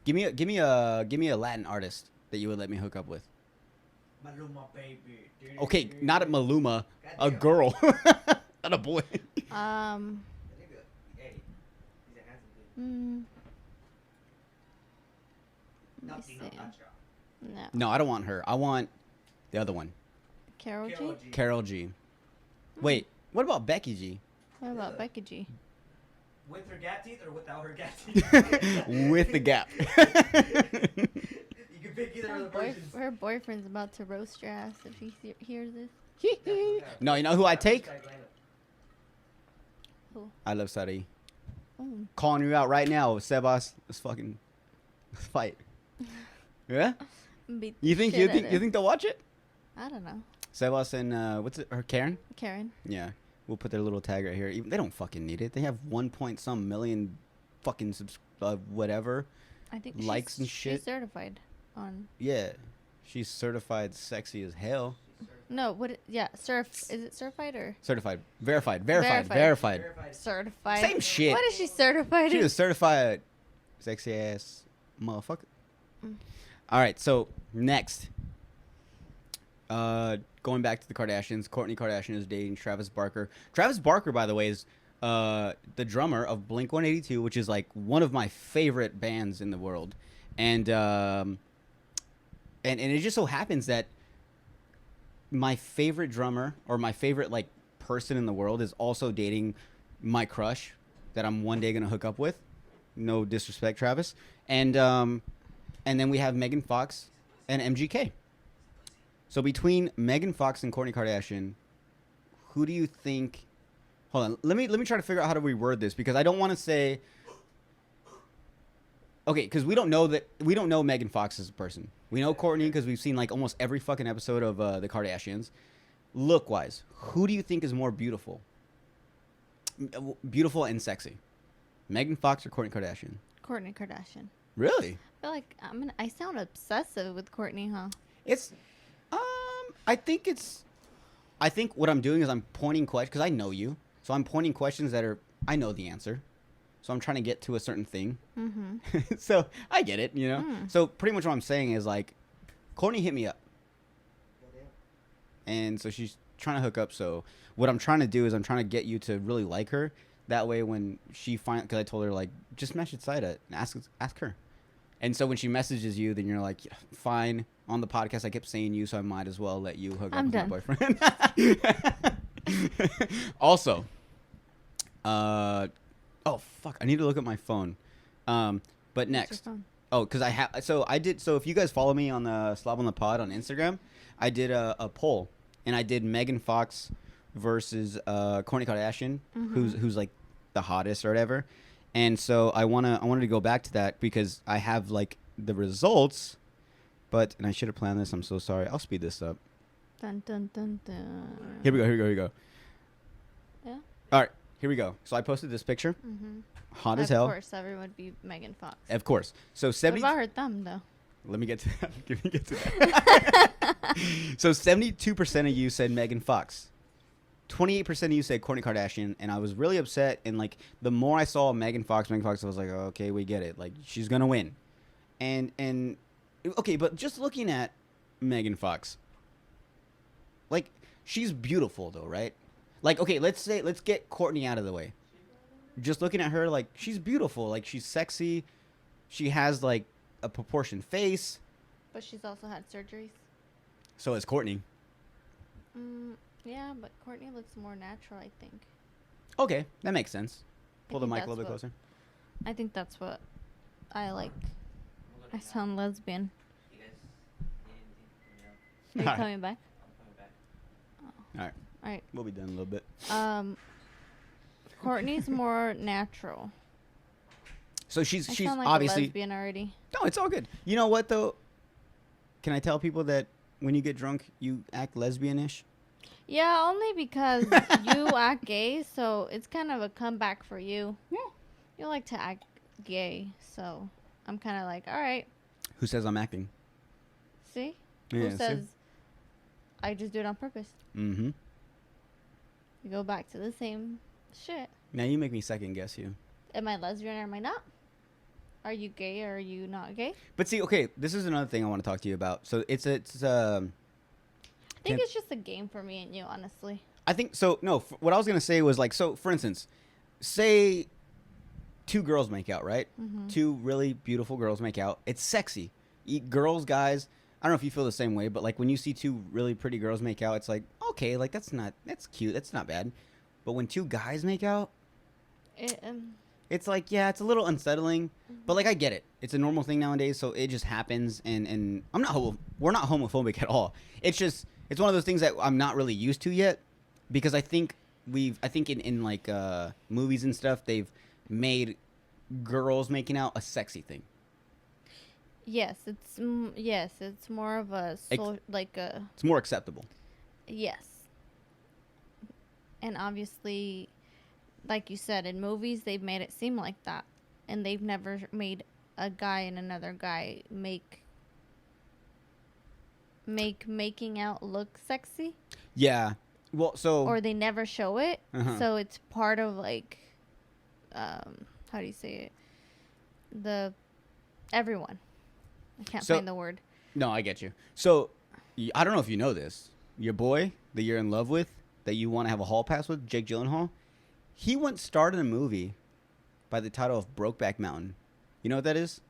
give me a Latin artist that you would let me hook up with. Maluma, baby. Okay, not a Maluma, a girl, not a boy. Hey, he's a handsome dude. Let me Nothing see. of that job. No. No, I don't want her. I want the other one, Carol G? Karol G. Carol G. Wait, what about Becky G? What about Becky G? With her gap teeth or without her gap teeth? With the gap. You can pick either of the versions. Her boyfriend's about to roast your ass if he hears this. No, you know who I take? Who? I love Sari. Oh. Calling you out right now, Sebas. Let's fucking fight. Yeah? Beat You the think shit out of you think they'll watch it? I don't know. Sebas and what's it? Her Karen? Karen. Yeah. We'll put their little tag right here. Even, they don't fucking need it. They have 1 point some million fucking whatever. I think Likes and she's shit. certified on. Yeah. She's certified sexy as hell. No, is it certified or Certified. Verified. Verified. certified? Same shit. What is she certified She in? was certified sexy ass motherfucker. All right, so next. Going back to the Kardashians, Kourtney Kardashian is dating Travis Barker. Travis Barker, by the way, is the drummer of Blink-182, which is like one of my favorite bands in the world. And it just so happens that my favorite drummer or my favorite like person in the world is also dating my crush that I'm one day gonna hook up with. No disrespect, Travis. And then we have Megan Fox and MGK. So between Megan Fox and Kourtney Kardashian, who do you think? Hold on, let me try to figure out how to reword this because I don't want to say. Okay, because we don't know Megan Fox as a person. We know Kourtney because we've seen like almost every fucking episode of the Kardashians. Look wise, who do you think is more beautiful? Beautiful and sexy, Megan Fox or Kourtney Kardashian? Kourtney Kardashian. Really? I feel like I sound obsessive with Kourtney, huh? It's, I think what I'm doing is I'm pointing questions because I know you, so I'm pointing questions that I know the answer, so I'm trying to get to a certain thing. Mm-hmm. So I get it, you know. So pretty much what I'm saying is like, Kourtney hit me up, and so she's trying to hook up. So what I'm trying to do is I'm trying to get you to really like her. That way, when she because I told her like just message Saira and ask her. And so when she messages you, then you're like, yeah, fine. On the podcast, I kept saying you, so I might as well let you hook up with my boyfriend. Also, oh fuck, I need to look at my phone. But next, because I have, so if you guys follow me on the Slob on the Pod on Instagram, I did a poll, and I did Megan Fox versus Kourtney Kardashian, who's like the hottest or whatever. And so I wanted to go back to that because I have like the results, and I should have planned this. I'm so sorry. I'll speed this up. Dun, dun, dun, dun. Here we go. Yeah. All right, here we go. So I posted this picture. Hot as hell. Of course, everyone would be Megan Fox. Of course. So What 70. about her thumb, though? Let me get to that. Let me get to that. So 72% of you said Megan Fox. 28% of you said Kourtney Kardashian, and I was really upset. And like the more I saw Megan Fox, I was like, oh, okay, we get it. Like she's gonna win. And okay, but just looking at Megan Fox, like she's beautiful though, right? Like okay, let's get Kourtney out of the way. Just looking at her, like she's beautiful, like she's sexy. She has like a proportioned face. But she's also had surgeries. So is Kourtney. Yeah, but Kourtney looks more natural, I think. Okay, that makes sense. Pull the think mic a little bit that's closer. I think that's what I like. I sound lesbian. You guys need anything from me? Are you Alright. coming back? I'm coming back. All right, All right. we'll be done in a little bit. Kourtney's more natural. So she's I sound like obviously. a lesbian already. No, it's all good. You know what though? Can I tell people that when you get drunk, you act lesbian-ish? Yeah, only because you act gay, so it's kind of a comeback for you. Yeah. You like to act gay, so I'm kind of like, all right. Who says I'm acting? See? Yeah, Who see? says I just do it on purpose? Mm-hmm. You go back to the same shit. Now you make me second guess you. Am I lesbian or am I not? Are you gay or are you not gay? But see, okay, this is another thing I want to talk to you about. So it's I think Can't- it's just a game for me and you, honestly. I think so. No, what I was gonna say was like, so for instance, say two girls make out, right? Mm-hmm. Two really beautiful girls make out. It's sexy. Girls, guys. I don't know if you feel the same way, but like when you see two really pretty girls make out, it's like, okay, like that's cute, that's not bad. But when two guys make out, It, it's like, yeah, it's a little unsettling, but like I get it. It's a normal thing nowadays, so it just happens. And we're not homophobic at all. It's just it's one of those things that I'm not really used to yet, because I think in like movies and stuff they've made girls making out a sexy thing. yes, it's more of a like a It's more acceptable. yes. And obviously, like you said, in movies they've made it seem like that, and they've never made a guy and another guy making out look sexy, Yeah. Well, so or they never show it. Uh-huh. So it's part of like, how do you say it? The everyone. I can't So- find the word. no, I get you. So I don't know if you know this. Your boy that you're in love with, that you want to have a hall pass with, Jake Gyllenhaal, he once starred in a movie by the title of Brokeback Mountain. You know what that is?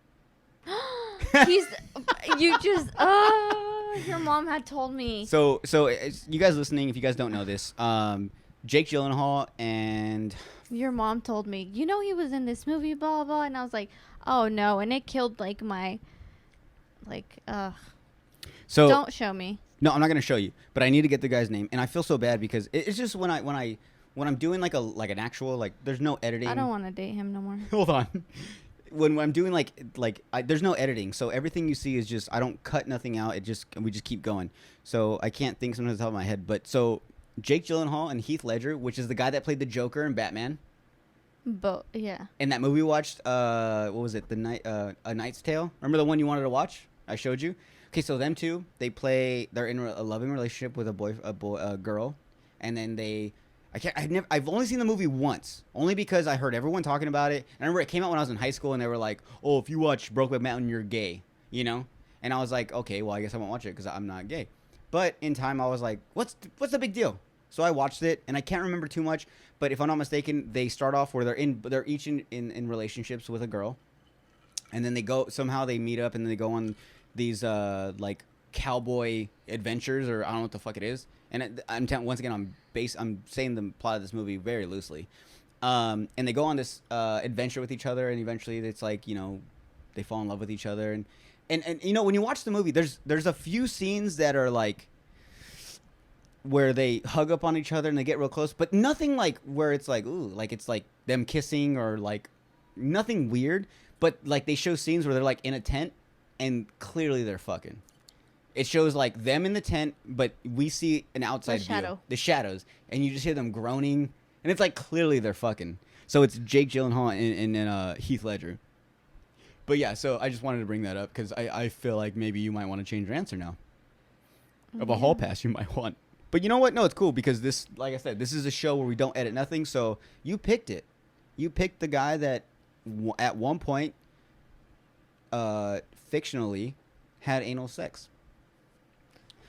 He's you just your mom had told me. So you guys listening, if you guys don't know this, Jake Gyllenhaal and Your mom told me, you know, he was in this movie, blah, blah, and I was like, oh, no, and it killed, like, my, like, so don't show me. no, I'm not gonna show you, but I need to get the guy's name, and I feel so bad because it's just when I'm doing like an actual, like, there's no editing. I don't want to date him no more. Hold on. When I'm doing there's no editing, so everything you see is just, I don't cut nothing out. We just keep going. So I can't think sometimes off the top of my head. But so Jake Gyllenhaal and Heath Ledger, which is the guy that played the Joker in Batman, But, yeah. in that movie we watched, what was it? A Knight's Tale. Remember the one you wanted to watch? I showed you. Okay, so them two, they're in a loving relationship with a girl, and then I've only seen the movie once, only because I heard everyone talking about it. And I remember it came out when I was in high school, and they were like, "Oh, if you watch Brokeback Mountain, you're gay," you know. And I was like, "Okay, well, I guess I won't watch it because I'm not gay." But in time, I was like, "What's the big deal?" So I watched it, and I can't remember too much. But if I'm not mistaken, they start off where they're each in relationships with a girl, and then they meet up, and then they go on these like cowboy adventures, or I don't know what the fuck it is. And once again, I'm saying the plot of this movie very loosely. And they go on this adventure with each other, and eventually it's like, you know, they fall in love with each other. And you know, when you watch the movie, there's a few scenes that are like where they hug up on each other and they get real close, but nothing like where it's like, ooh, like it's like them kissing, or like nothing weird. But like they show scenes where they're like in a tent and clearly they're fucking. It shows like them in the tent, but we see an outside view, the shadows, and you just hear them groaning, and it's like clearly they're fucking. So it's Jake Gyllenhaal and Heath Ledger. But yeah, so I just wanted to bring that up because I feel like maybe you might want to change your answer now. Of a hall pass, you might want. But you know what? No, it's cool because this, like I said, this is a show where we don't edit nothing. So you picked it. You picked the guy that at one point, fictionally, had anal sex.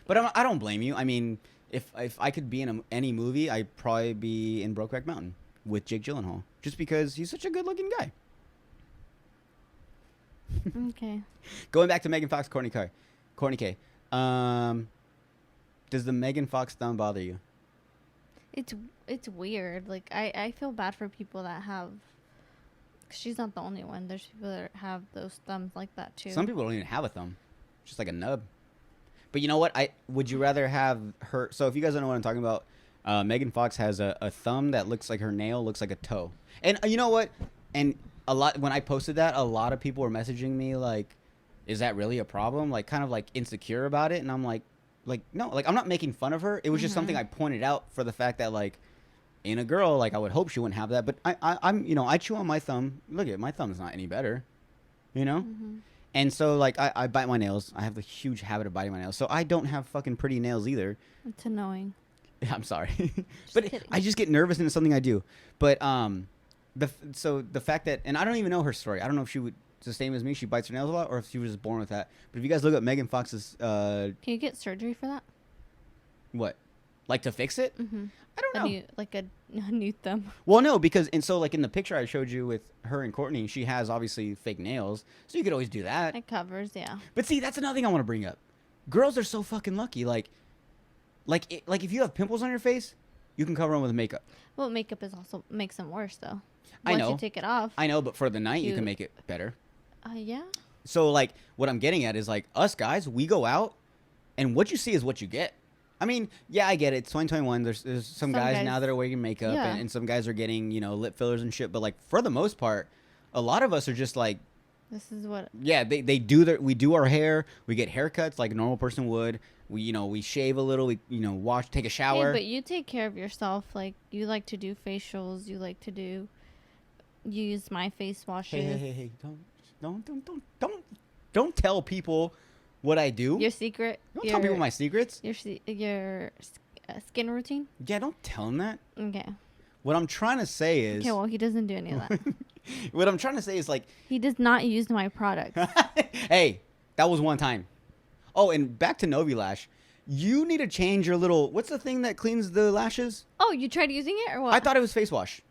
But I don't blame you. I mean, if I could be in any movie, I'd probably be in Brokeback Mountain with Jake Gyllenhaal, just because he's such a good-looking guy. Okay. Going back to Megan Fox, Kourtney K. Does the Megan Fox thumb bother you? It's weird. Like, I feel bad for people that have... She's not the only one. There's people that have those thumbs like that, too. Some people don't even have a thumb. Just like a nub. But you know what? Would you rather have her... So if you guys don't know what I'm talking about, Megan Fox has a thumb that looks like her nail looks like a toe. And you know what? And when I posted that, a lot of people were messaging me like, is that really a problem? Like, kind of like insecure about it. And I'm like, no, like, I'm not making fun of her. It was just something I pointed out for the fact that, like, in a girl, like, I would hope she wouldn't have that. But I'm, you know, I chew on my thumb. Look at my thumb's not any better, you know? And so, like, I bite my nails. I have a huge habit of biting my nails. So I don't have fucking pretty nails either. It's annoying. I'm sorry. But kidding. I just get nervous and it's something I do. But the fact that, and I don't even know her story. I don't know if she would, it's the same as me, she bites her nails a lot, or if she was just born with that. But if you guys look up Megan Fox's... Can you get surgery for that? What? Like to fix it? Mm-hmm. I don't know. A new thumb. Well, no, because, and so like in the picture I showed you with her and Kourtney, she has obviously fake nails. So you could always do that. It covers, yeah. But see, that's another thing I want to bring up. Girls are so fucking lucky. Like, like if you have pimples on your face, you can cover them with makeup. Well, makeup is also makes them worse though. I Once know. you take it off. I know, but for the night, you You- can make it better. Yeah. So, like, what I'm getting at is, like, us guys, we go out, and what you see is what you get. I mean, yeah, I get it. It's 2021. There's some guys now that are wearing makeup, Yeah. and some guys are getting, lip fillers and shit. But, like, for the most part, a lot of us are just, like, This is what. yeah, we do our hair. We get haircuts like a normal person would. We shave a little. We, wash, take a shower. Hey, but you take care of yourself. Like, you like to do facials. You like to do. You use my face washes. Hey, don't tell people what I do. Your secret. Don't tell people my secrets. Your skin routine. Yeah, don't tell them that. Okay. What I'm trying to say is. Okay. Well, he doesn't do any of that. What I'm trying to say is, like, He does not use my products. hey, that was one time. Oh, and back to Novi Lash. You need to change your little. What's the thing that cleans the lashes? Oh, you tried using it or what? I thought it was face wash.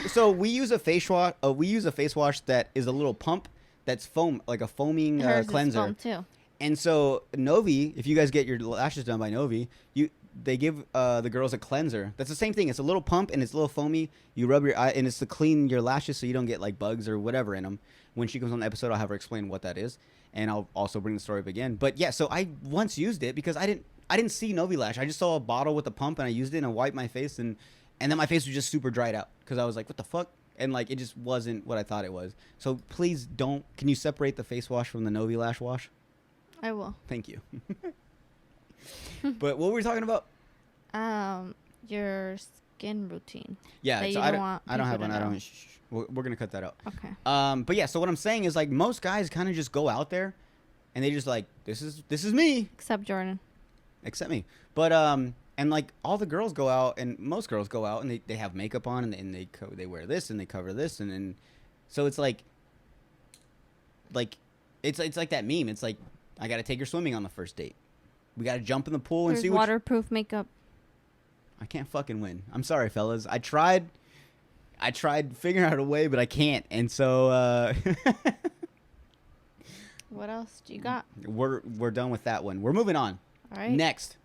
So we use a face wash. We use a face wash that is a little pump that's foam, like a foaming Hers is cleanser. foam too. And so Novi, if you guys get your lashes done by Novi, they give the girls a cleanser. That's the same thing. It's a little pump and it's a little foamy. You rub your eye and it's to clean your lashes so you don't get like bugs or whatever in them. When she comes on the episode, I'll have her explain what that is, and I'll also bring the story up again. But yeah, so I once used it because I didn't see Novi Lash. I just saw a bottle with a pump and I used it and I wiped my face and then my face was just super dried out because I was like, what the fuck? And like it just wasn't what I thought it was. So please don't. Can you separate the face wash from the Novi Lash wash? I will. Thank you. But what were we talking about? Your skin routine. Yeah, that so you I don't don't want have people one. to I know. don't. We're gonna cut that out. Okay. But yeah, so what I'm saying is like most guys kind of just go out there, and they just like this is me, Except Jordan. except me. But and like all the girls go out, and most girls go out, and they have makeup on, and they wear this and they cover this, and then so it's like it's like that meme. It's like I gotta take her swimming on the first date. We gotta jump in the pool and There's see what. waterproof makeup. I can't fucking win. I'm sorry, fellas. I tried figuring out a way, but I can't. And so What else do you got? we're done with that one. We're moving on. All right. Next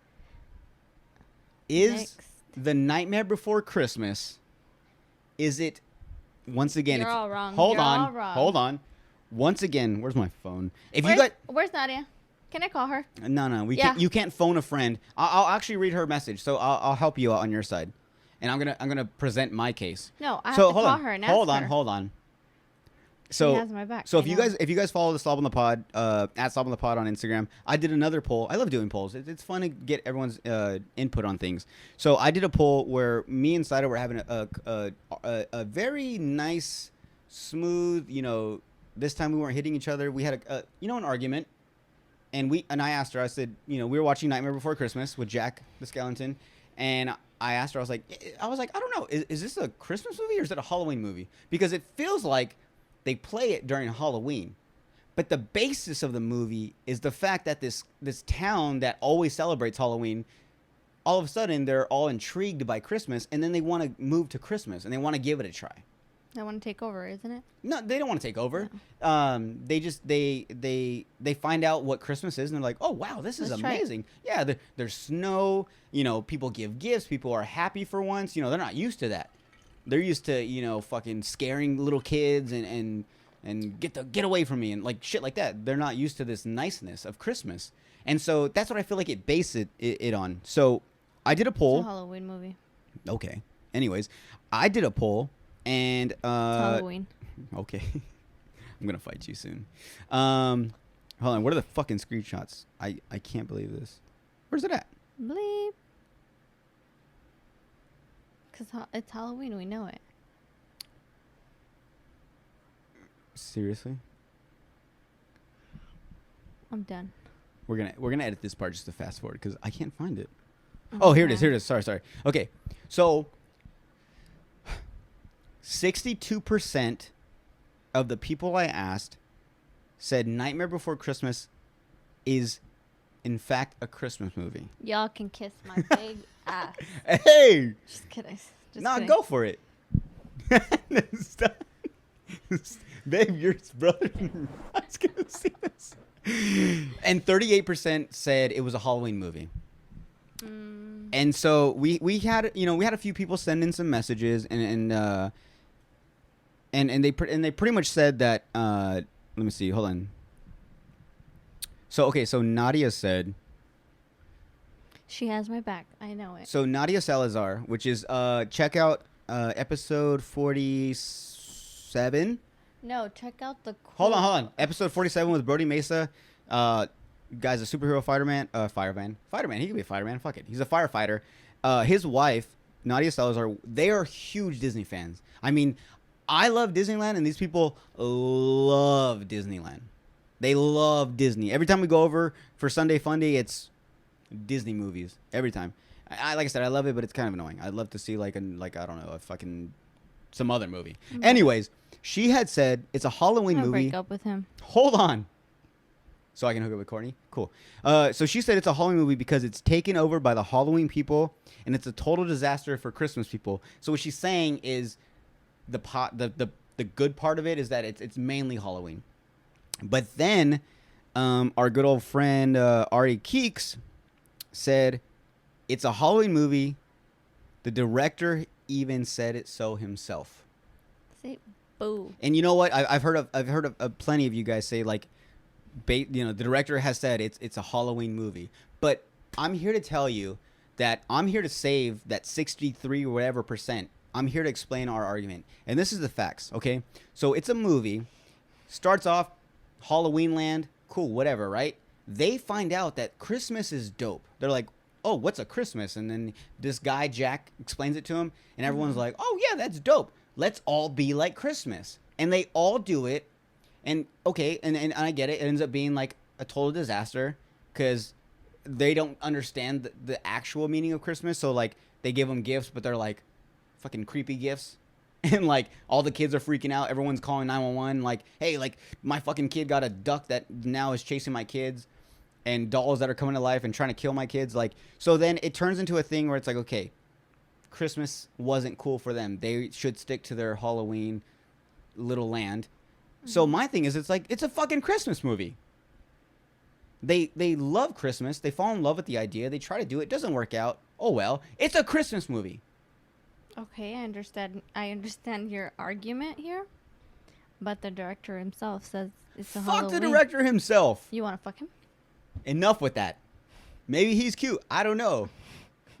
is Next. The Nightmare Before Christmas. Is it once again? You're all wrong. Hold You're on. all wrong. Hold on. Once again, where's my phone? If Where's, you got where's Nadia? Can I call her? no, we Yeah. can't. You can't phone a friend. I'll actually read her message, so I'll help you out on your side, and I'm gonna present my case. No, I have So to hold call on, her and hold ask on, her. hold on. So has my back, So I if you know. guys follow the Slob on the Pod at Slob on the Pod on Instagram, I did another poll. I love doing polls. It's fun to get everyone's input on things. So I did a poll where me and Saira were having a very nice, smooth. This time we weren't hitting each other. We had an argument. And I asked her, I said, we were watching Nightmare Before Christmas with Jack the Skeleton, and I asked her, I was like, I don't know, is this a Christmas movie or is it a Halloween movie? Because it feels like they play it during Halloween, but the basis of the movie is the fact that this town that always celebrates Halloween, all of a sudden they're all intrigued by Christmas, and then they want to move to Christmas and they want to give it a try. I want to take over, isn't it? No, they don't want to take over. They just they find out what Christmas is, and they're like, "Oh wow, this is Let's try it." amazing!" Yeah, there's snow. People give gifts. People are happy for once. They're not used to that. They're used to fucking scaring little kids and get away from me and like shit like that. They're not used to this niceness of Christmas, and so that's what I feel like it based it on. So I did a It's poll. a Halloween movie. Okay. Anyways, I did a poll. And It's Halloween. okay, I'm gonna fight you soon. Hold on, what are the fucking screenshots? I can't believe this. Where's it at? Bleep. Because it's Halloween. We know it. Seriously? I'm done. We're gonna edit this part just to fast forward because I can't find it. Oh, here it is. Here it is. Sorry. Okay, so 62% of the people I asked said Nightmare Before Christmas is, in fact, a Christmas movie. Y'all can kiss my big ass. Hey! Just kidding. Just No, kidding. go for it. Stop. Babe, your brother. I was going to see this. And 38% said it was a Halloween movie. And so we had a few people send in some messages and they pretty much said that let me see, hold on. So Nadia said, She has my back. I know it. so Nadia Salazar, which is check out episode 47. No, check out the. Hold on. Episode 47 with Brody Mesa. Guy's a superhero fireman. Fireman. He could be a fireman. Fuck it. He's a firefighter. His wife, Nadia Salazar, they are huge Disney fans. I mean, I love Disneyland, and these people love Disneyland. They love Disney. Every time we go over for Sunday Funday, it's Disney movies. Every time. Like I said, I love it, but it's kind of annoying. I'd love to see I don't know, a fucking some other movie. Mm-hmm. Anyways, she had said it's a Halloween I'm gonna movie. break up with him. Hold on. So I can hook up with Kourtney? Cool. So she said it's a Halloween movie because it's taken over by the Halloween people, and it's a total disaster for Christmas people. So what she's saying is the good part of it is that it's mainly Halloween. But then our good old friend Ari Keeks said it's a Halloween movie. The director even said it so himself. Say boo. And you know what? I've heard of plenty of you guys say like, the director has said it's a Halloween movie. But I'm here to tell you that I'm here to save that 63 or whatever percent. I'm here to explain our argument. And this is the facts, okay? So it's a movie. Starts off Halloween land, cool, whatever, right? They find out that Christmas is dope. They're like, oh, what's a Christmas? And then this guy, Jack, explains it to him. And everyone's like, oh, yeah, that's dope. Let's all be like Christmas. And they all do it. And okay, and I get it. It ends up being like a total disaster because they don't understand the actual meaning of Christmas. So like they give them gifts, but they're like fucking creepy gifts. And like all the kids are freaking out. Everyone's calling 911. Like, hey, like my fucking kid got a duck that now is chasing my kids, and dolls that are coming to life and trying to kill my kids. Like, so then it turns into a thing where it's like, okay, Christmas wasn't cool for them. They should stick to their Halloween little land. So my thing is, it's like, it's a fucking Christmas movie. They love Christmas. They fall in love with the idea. They try to do it. Doesn't work out. Oh, well. It's a Christmas movie. Okay, I understand your argument here, but the director himself says it's a Fuck Halloween. the director himself. You want to fuck him? Enough with that. Maybe he's cute. I don't know.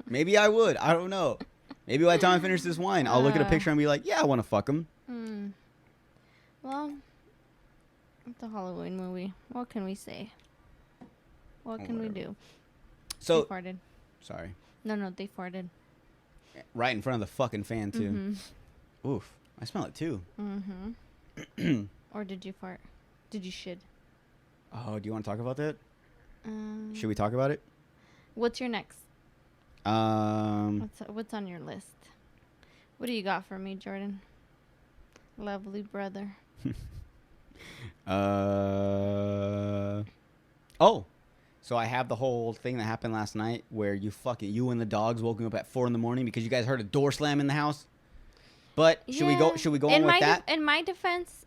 Maybe I would. I don't know. Maybe by the time I finish this wine, I'll look at a picture and be like, yeah, I want to fuck him. Well, it's a Halloween movie. What can we say? What can we do? So, They farted. sorry. No, they farted. Right in front of the fucking fan, too. Oof. I smell it, too. Or did you fart? Did you shit? Oh, do you want to talk about that? Should we talk about it? What's your next? What's on your list? What do you got for me, Jordan? Lovely brother. Oh, so I have the whole thing that happened last night where you and the dogs woke me up at 4 a.m. because you guys heard a door slam in the house. But should we go on with that? In my defense,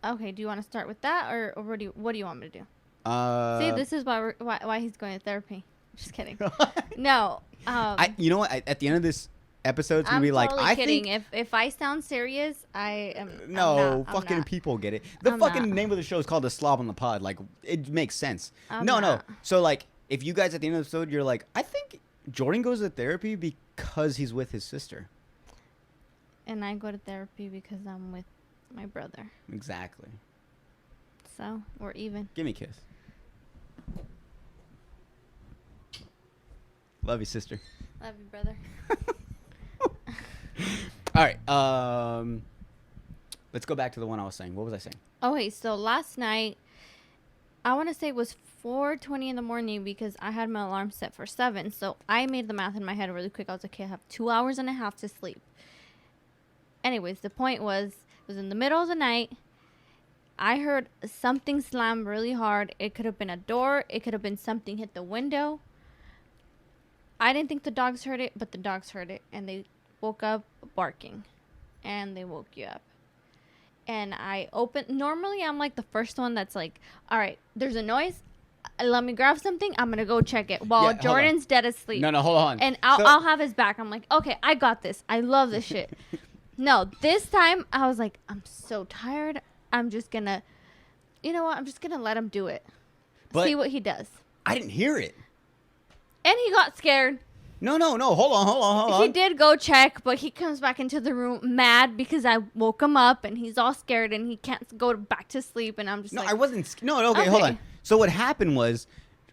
okay. Do you want to start with that, or what do you want me to do? See, this is why he's going to therapy. Just kidding. No. You know what? At the end of this episode, it's gonna be like, totally I kidding. think. If I sound serious, I am. No, I'm fucking not. people get it. The I'm fucking not. name of the show is called The Slob on the Pod. Like, it makes sense. I'm No. not. So, like, if you guys at the end of the episode, you're like, I think Jordan goes to therapy because he's with his sister. And I go to therapy because I'm with my brother. Exactly. So we're even. Give me a kiss. Love you, sister. Love you, brother. All right. Let's go back to the one I was saying. What was I saying? Okay, so last night, I want to say it was 4:20 in the morning because I had my alarm set for 7. So I made the math in my head really quick. I was like, okay, I have 2 hours and a half to sleep. Anyways, the point was, it was in the middle of the night. I heard something slam really hard. It could have been a door. It could have been something hit the window. I didn't think the dogs heard it, but the dogs heard it. And they woke up barking. And they woke you up. And I opened. Normally, I'm like the first one that's like, all right, there's a noise. let me grab something. I'm gonna go check it while Yeah, hold on. Jordan's dead asleep. No, hold on. And So- I'll have his back. I'm like, okay, I got this. I love this shit. No, this time I was like, I'm so tired. I'm just gonna, you know what? I'm just gonna let him do it. But- See what he does. I didn't hear it. And he got scared. No. Hold on. He did go check, but he comes back into the room mad because I woke him up and he's all scared and he can't go back to sleep. And I'm just No, like, I wasn't. No, okay, hold Okay. on. So what happened was,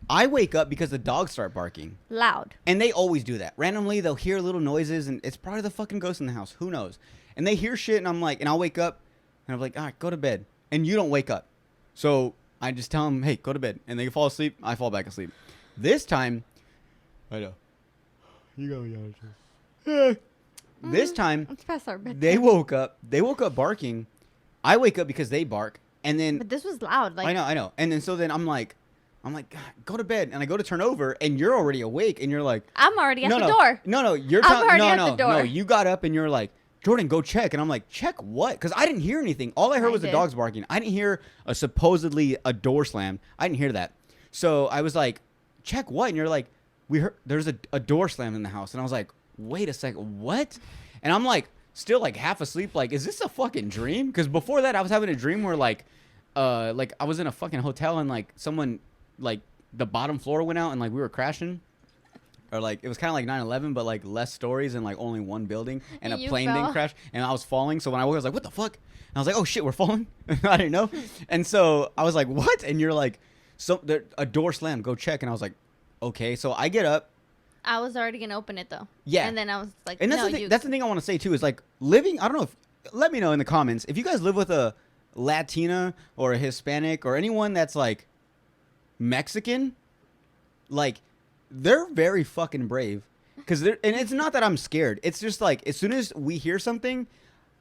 I wake up because the dogs start barking. loud. And they always do that. Randomly, they'll hear little noises, and it's probably the fucking ghost in the house. Who knows? And they hear shit, and I'm like, and I'll wake up, and I'm like, all right, go to bed. And you don't wake up. So I just tell them, hey, go to bed. And they fall asleep. I fall back asleep. This time, I know. You go, This time, It's past our bedtime. they woke up. They woke up barking. I wake up because they bark. And then But this was loud. Like, I know. And then so then I'm like, God, go to bed. And I go to turn over, and you're already awake, and you're like, I'm already at no, the door. No, you're I'm already no, at no, the door. No, you got up and you're like, Jordan, go check. And I'm like, check what? Because I didn't hear anything. All I heard I was the did. dogs barking. I didn't hear supposedly a door slam. I didn't hear that. So I was like, check what? And you're like, we heard there's a door slam in the house. And I was like, wait a second, what? And I'm like, still like half asleep. Like, is this a fucking dream? Because before that, I was having a dream where like I was in a fucking hotel and like someone like the bottom floor went out and like we were crashing. Or like it was kind of like 9/11, but like less stories and like only one building, and a You plane fell. didn't crash, and I was falling. So when I woke, I was like, "What the fuck?" And I was like, "Oh shit, we're falling." I didn't know, and so I was like, "What?" And you're like, "So there, a door slammed. Go check." And I was like, "Okay." So I get up, I was already gonna open it though. Yeah. And then I was like, and that's no, the thing. you. That's the thing I want to say too is like living. I don't know if let me know in the comments if you guys live with a Latina or a Hispanic or anyone that's like Mexican, like they're very fucking brave. Because and it's not that I'm scared. It's just like as soon as we hear something,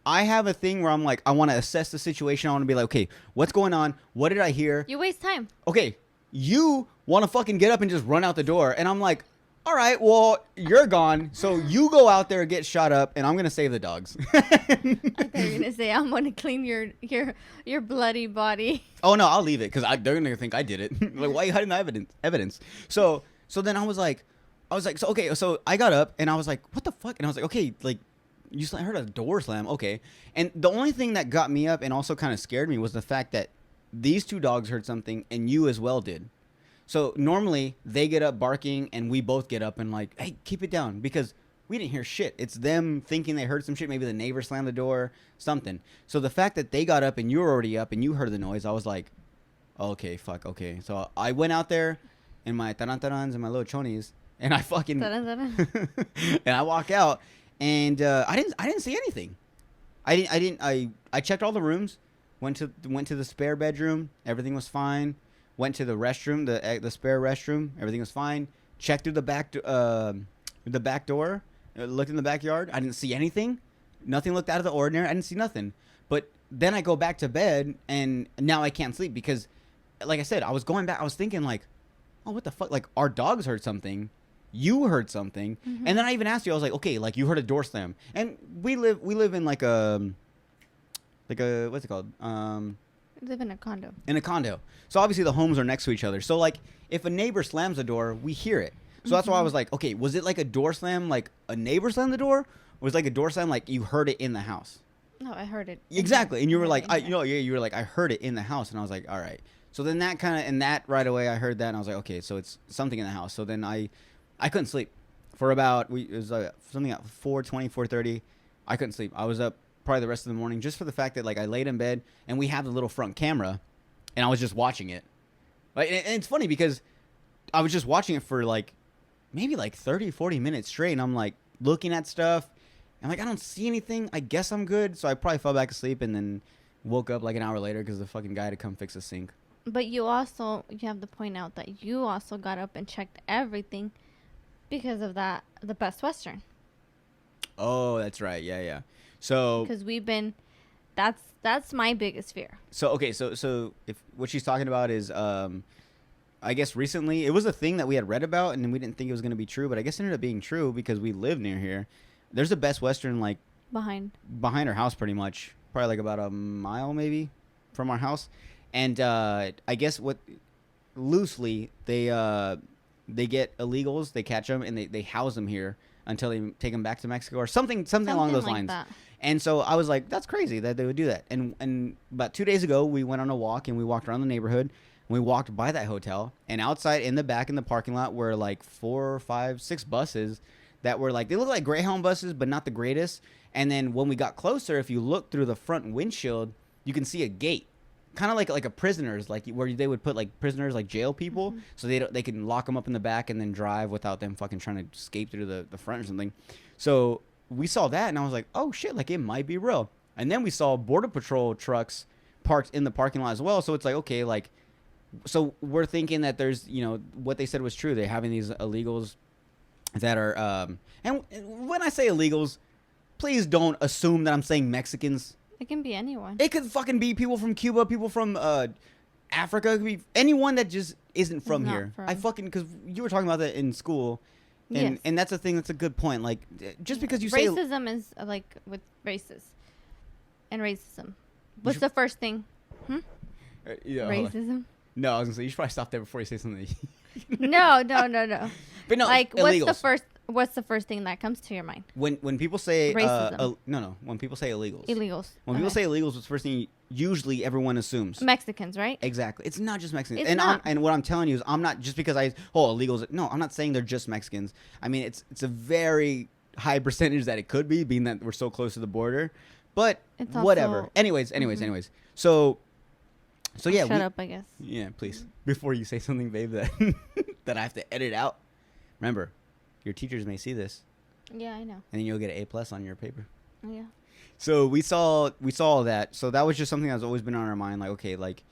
I have a thing where I'm like, I want to assess the situation. I want to be like, okay, what's going on? What did I hear? You waste time. Okay, you want to fucking get up and just run out the door, and I'm like, all right, well, you're gone, so you go out there and get shot up, and I'm gonna save the dogs. I thought you were gonna say I'm gonna clean your bloody body. Oh no, I'll leave it because they're gonna think I did it. Like, why are you hiding the evidence? So then I was like, so okay, so I got up and I was like, what the fuck? And I was like, okay, like I heard a door slam, okay. And the only thing that got me up and also kind of scared me was the fact that these two dogs heard something and you as well did. So normally they get up barking and we both get up and like, hey, keep it down because we didn't hear shit. It's them thinking they heard some shit. Maybe the neighbor slammed the door, something. So the fact that they got up and you were already up and you heard the noise, I was like, okay, fuck, okay. So I went out there in my tarantarans and my little chonies and I fucking Dun-dun-dun. and I walk out and I didn't see anything. I checked all the rooms, went to the spare bedroom, everything was fine. Went to the restroom, the spare restroom, everything was fine. Checked through the back door, looked in the backyard. I didn't see anything. Nothing looked out of the ordinary. I didn't see nothing. But then I go back to bed and now I can't sleep because, like I said, I was going back. I was thinking like, oh, what the fuck? Like our dogs heard something. You heard something. Mm-hmm. And then I even asked you, I was like, okay, like you heard a door slam. And we live in like a, what's it called? Live in a condo. In a condo. So obviously the homes are next to each other. So like if a neighbor slams the door, we hear it. So that's why I was like, okay, was it like a door slam, like a neighbor slammed the door? Or was it like a door slam, like you heard it in the house? No, I heard it. Exactly. And you were like, you you were like, I heard it in the house. And I was like, all right. So then that kind of, and that right away, I heard that and I was like, okay, so it's something in the house. So then I couldn't sleep for about, it was something at 4:20, 4:30. I couldn't sleep. I was up probably the rest of the morning just for the fact that like I laid in bed and we have the little front camera and I was just watching it. Like, and it's funny because I was just watching it for like maybe like 30, 40 minutes straight. And I'm like looking at stuff. I'm like, I don't see anything. I guess I'm good. So I probably fell back asleep and then woke up like an hour later because the fucking guy had to come fix the sink. But you have to point out that you also got up and checked everything because of that, the Best Western. Oh, that's right. Yeah, yeah. So Because that's my biggest fear. So okay, so if what she's talking about is I guess recently it was a thing that we had read about and we didn't think it was going to be true, but I guess it ended up being true because we live near here. There's a Best Western like Behind. our house pretty much, probably like about a mile maybe from our house. And I guess what loosely, they get illegals, they catch them, and they house them here until they take them back to Mexico or something along those like lines. that. And so I was like, that's crazy that they would do that. And about 2 days ago, we went on a walk and we walked around the neighborhood. And we walked by that hotel, and outside in the back in the parking lot were like 4, 5, 6 buses that were like, they look like Greyhound buses, but not the greatest. And then when we got closer, if you look through the front windshield, you can see a gate, kind of like a prisoner's, like where they would put like prisoners, like jail people, so they can lock them up in the back and then drive without them fucking trying to escape through the front or something. So we saw that, and I was like, oh shit, like it might be real. And then we saw Border Patrol trucks parked in the parking lot as well. So it's like, okay, like, so we're thinking that there's, what they said was true. They're having these illegals that are, and when I say illegals, please don't assume that I'm saying Mexicans. It can be anyone. It could fucking be people from Cuba, people from Africa. It could be anyone that just isn't from here. Because you were talking about that in school. And, Yes. and that's the thing. That's a good point. Like, just because you say racism is like with races and racism. What's the first thing? Racism. No, I was gonna say you should probably stop there before you say something. No. But no, Like, illegals. what's the first thing that comes to your mind? When people say Racism. when people say illegals. Illegals. When people Okay. say illegals, what's the first thing usually everyone assumes? Mexicans, right? Exactly. It's not just Mexicans. It's and not. and what I'm telling you is I'm not just because illegals. No, I'm not saying they're just Mexicans. I mean, it's a very high percentage that it could be, being that we're so close to the border. But It's whatever. also- Anyways. So yeah, Shut up, I guess. yeah, please. Before you say something, babe, that that I have to edit out. Remember, your teachers may see this, Yeah, I know. and then you'll get an A+ on your paper. Yeah. So we saw all that. So that was just something that's always been on our mind. Like, okay, like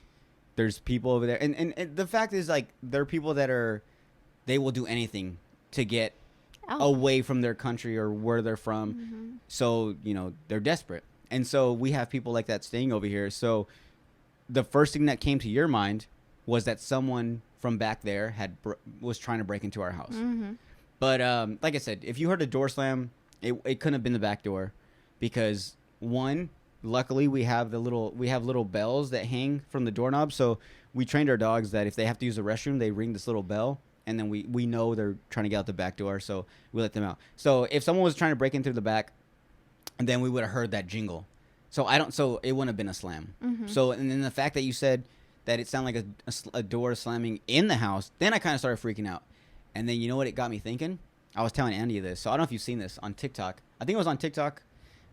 there's people over there, and the fact is, like, there are people that they will do anything to get away from their country or where they're from. So they're desperate, and so we have people like that staying over here. So the first thing that came to your mind was that someone from back there was trying to break into our house. But like I said, if you heard a door slam, it couldn't have been the back door, because one, luckily we have little bells that hang from the doorknob. So we trained our dogs that if they have to use the restroom, they ring this little bell, and then we know they're trying to get out the back door, so we let them out. So if someone was trying to break in through the back, and then we would have heard that jingle. So it wouldn't have been a slam. So, and then the fact that you said that it sounded like a door slamming in the house, then I kind of started freaking out. And then you know what it got me thinking? I was telling Andy this. So I don't know if you've seen this on TikTok. I think it was on TikTok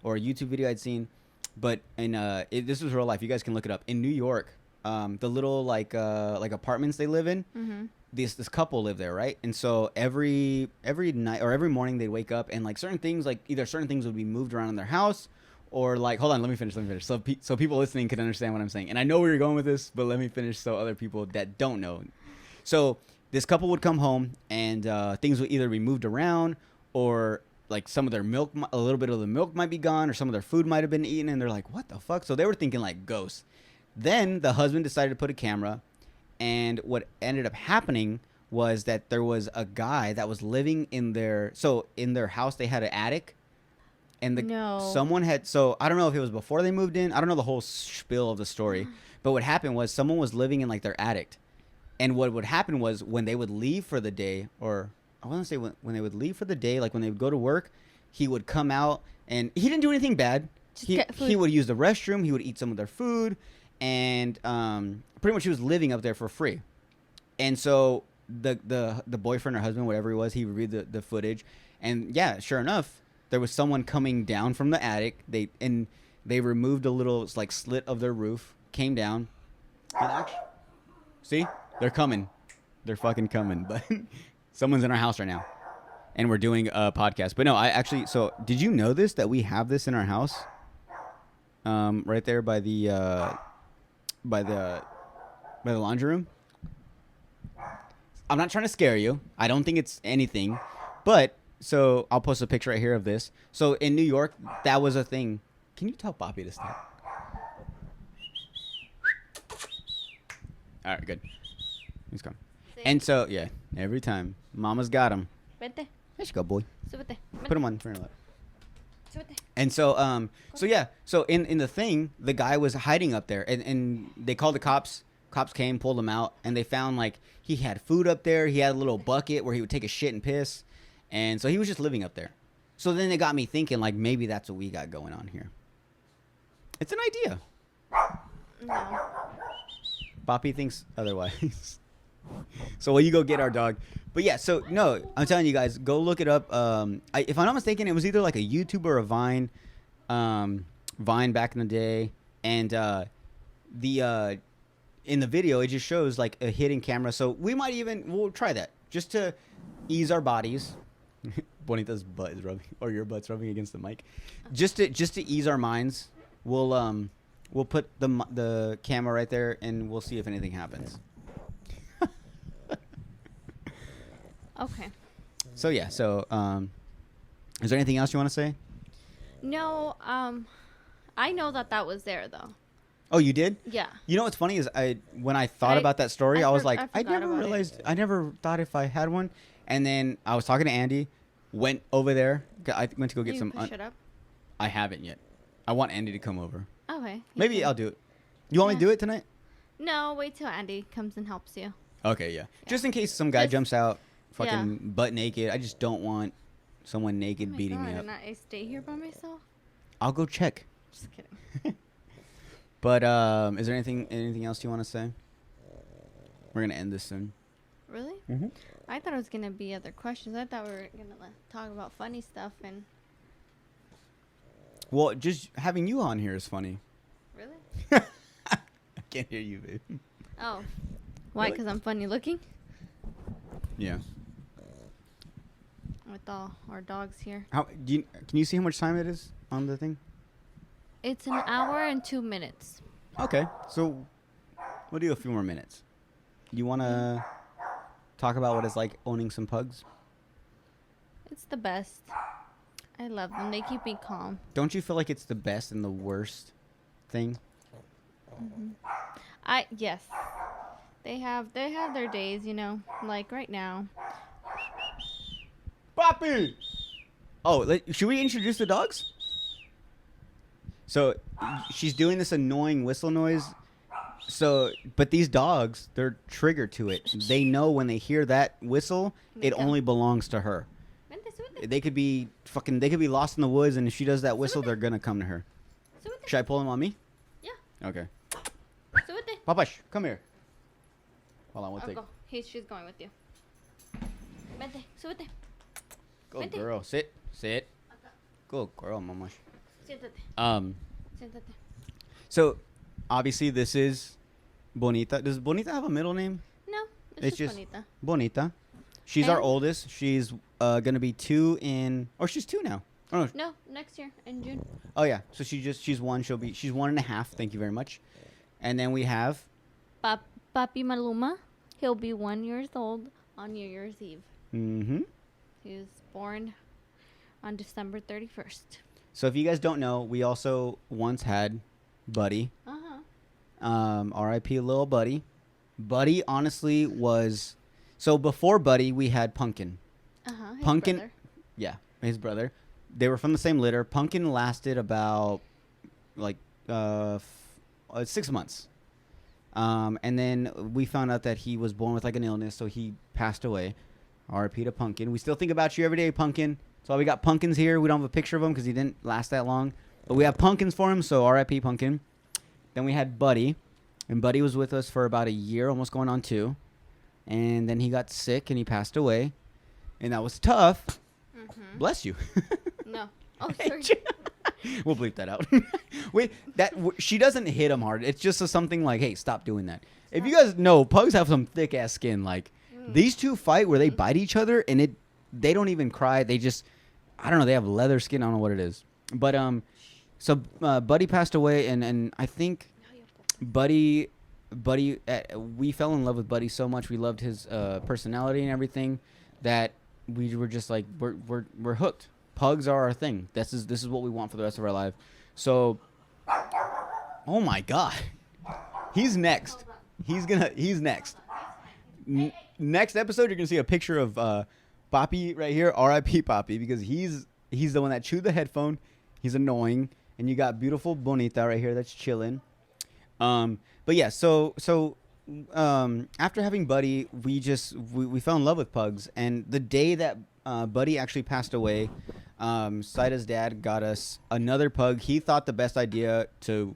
or a YouTube video I'd seen. But this was real life. You guys can look it up. In New York, the little like apartments they live in, this couple live there, right? And so every night or every morning they'd wake up, and like certain things would be moved around in their house. Or like, hold on, let me finish. So people listening can understand what I'm saying. And I know where you're going with this, but let me finish so other people that don't know. So this couple would come home, and things would either be moved around, or like some of their milk, a little bit of the milk might be gone, or some of their food might have been eaten. And they're like, what the fuck? So they were thinking like ghosts. Then the husband decided to put a camera. And what ended up happening was that there was a guy that was living in their house. They had an attic. And someone had, so I don't know if it was before they moved in. I don't know the whole spiel of the story. But what happened was someone was living in like their attic. And what would happen was when they would leave for the day, or I want to say when they would leave for the day, like when they would go to work, he would come out, and he didn't do anything bad. He would use the restroom. He would eat some of their food. And pretty much he was living up there for free. And so the boyfriend or husband, whatever he was, he reviewed the footage. And yeah, sure enough, there was someone coming down from the attic. They removed a little like slit of their roof, came down. See, they're coming. They're fucking coming. But someone's in our house right now, and we're doing a podcast. But no, so did you know this, that we have this in our house? Right there by the laundry room. I'm not trying to scare you. I don't think it's anything, but. So I'll post a picture right here of this. So in New York, that was a thing. Can you tell Poppy to stop? All right, good. He's gone. And so, yeah, every time. Mama's got him. Vete. There you go, boy. Súbete. Put him on front of that. Súbete. And so, so in the thing, the guy was hiding up there, and they called the cops. Cops came, pulled him out, and they found like he had food up there. He had a little bucket where he would take a shit and piss, and so he was just living up there. So then it got me thinking, like, maybe that's what we got going on here. It's an idea. No. Poppy thinks otherwise. So will you go get our dog? But yeah, so no, I'm telling you guys, go look it up. If I'm not mistaken, it was either like a YouTube or a Vine, Vine back in the day, and in the video it just shows like a hidden camera. So we'll try that just to ease our bodies. Bonita's butt is rubbing, or your butt's rubbing against the mic. Just to ease our minds, we'll put the camera right there and we'll see if anything happens. Okay. So yeah, is there anything else you want to say? No, I know that was there though. Oh, you did? Yeah. You know what's funny is when I thought about that story, I was like, I forgot never about realized, I never thought if I had one. And then I was talking to Andy, went over there. I went to go get You some. push it up? I haven't yet. I want Andy to come over. Okay. Maybe I'll do it. You want me to do it tonight? No, wait till Andy comes and helps you. Okay, yeah. Just in case some guy Just- jumps out, fucking yeah. butt naked. I just don't want someone naked Oh my beating me God, up. and I stay here by myself? I'll go check. Just kidding. But is there anything else you want to say? We're gonna end this soon. Really? Mm-hmm. I thought it was gonna be other questions. I thought we were gonna talk about funny stuff and. Well, just having you on here is funny. Really? I can't hear you, babe. Oh. Why? Really? Because I'm funny looking? Yeah. With all our dogs here. Can you see how much time it is on the thing? It's an hour and 2 minutes. Okay, so we'll do a few more minutes. You want to talk about what it's like owning some pugs? It's the best. I love them. They keep me calm. Don't you feel like it's the best and the worst thing? Yes. They have their days, like right now. Poppy! Oh, should we introduce the dogs? So she's doing this annoying whistle noise. But these dogs, they're triggered to it. They know when they hear that whistle, it come. only belongs to her. Vente, súbete. They could be lost in the woods, and if she does that whistle, they're gonna come to her. Súbete. Should I pull them on me? Yeah. Okay. Súbete. Papash, come here. Hold on, we'll I'll take. go. She's going with you. Vente, súbete. Go Vente. girl, sit. Go girl, mamash. Siéntate. Siéntate. So obviously this is Bonita. Does Bonita have a middle name? No, it's just bonita. Bonita. She's our And- oldest. She's gonna be 2 she's 2 now. Oh no. No, next year in June. Oh yeah. So she's 1. She's 1.5. Thank you very much. And then we have Papi Maluma. He'll be 1 year old on New Year's Eve. Mm-hmm. He was born on December 31st. So if you guys don't know, we also once had Buddy. R.I.P. little Buddy. Buddy honestly was. So before Buddy, we had Pumpkin. His Pumpkin. brother. Yeah, his brother. They were from the same litter. Pumpkin lasted about 6 months. And then we found out that he was born with like an illness, so he passed away. R.I.P. to Pumpkin. We still think about you every day, Pumpkin. So we got Pumpkins here. We don't have a picture of him because he didn't last that long. But we have Pumpkins for him, so R.I.P. Pumpkin. Then we had Buddy. And Buddy was with us for about a year, almost going on 2. And then he got sick and he passed away. And that was tough. Bless you. No. Oh, sorry. We'll bleep that out. Wait, she doesn't hit him hard. It's just something like, hey, stop doing that. If you guys know, pugs have some thick ass skin. Like these two fight where they bite each other and they don't even cry. They just, I don't know. They have leather skin. I don't know what it is. But so Buddy passed away, and I think Buddy, we fell in love with Buddy so much. We loved his personality and everything that we were just like, we're hooked. Pugs are our thing. This is what we want for the rest of our life. So, oh my God, he's next. He's next. Next episode, you're gonna see a picture of Poppy right here. R.I.P. Poppy, because he's the one that chewed the headphone. He's annoying, and you got beautiful Bonita right here that's chilling. But yeah, so after having Buddy, we fell in love with pugs, and the day that Buddy actually passed away, Saida's dad got us another pug. He thought the best idea to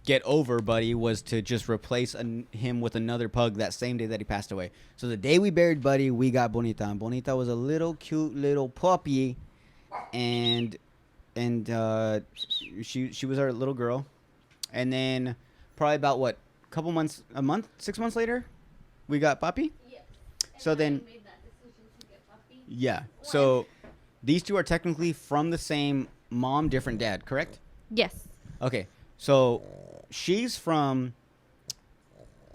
get over Buddy was to just replace him with another pug that same day that he passed away. So the day we buried Buddy, we got Bonita. And Bonita was a little cute little puppy, and she was our little girl. And then probably about a month, 6 months later, we got Papi. Yes. So then, made that decision to get Puppy. yeah. So these two are technically from the same mom, different dad, correct? Yes. Okay. So she's from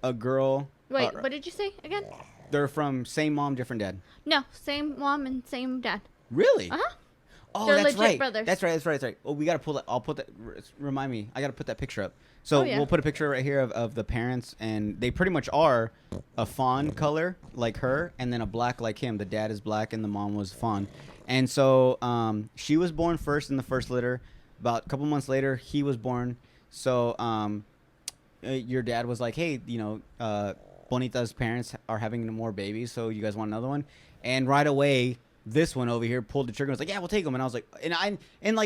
a girl. Wait, what did you say again? They're from same mom, different dad. No, same mom and same dad. Really? Uh-huh. Oh, They're that's legit right. brothers. That's right. Well, we gotta pull that. I'll put that. Remind me. I gotta put that picture up. So Oh, yeah. we'll put a picture right here of the parents, and they pretty much are a fawn color like her, and then a black like him. The dad is black, and the mom was fawn. And so she was born first in the first litter. About a couple months later, he was born. So your dad was like, "Hey, Bonita's parents are having more babies, so you guys want another one?" And right away, this one over here pulled the trigger and was like, "Yeah, we'll take them." And I was like,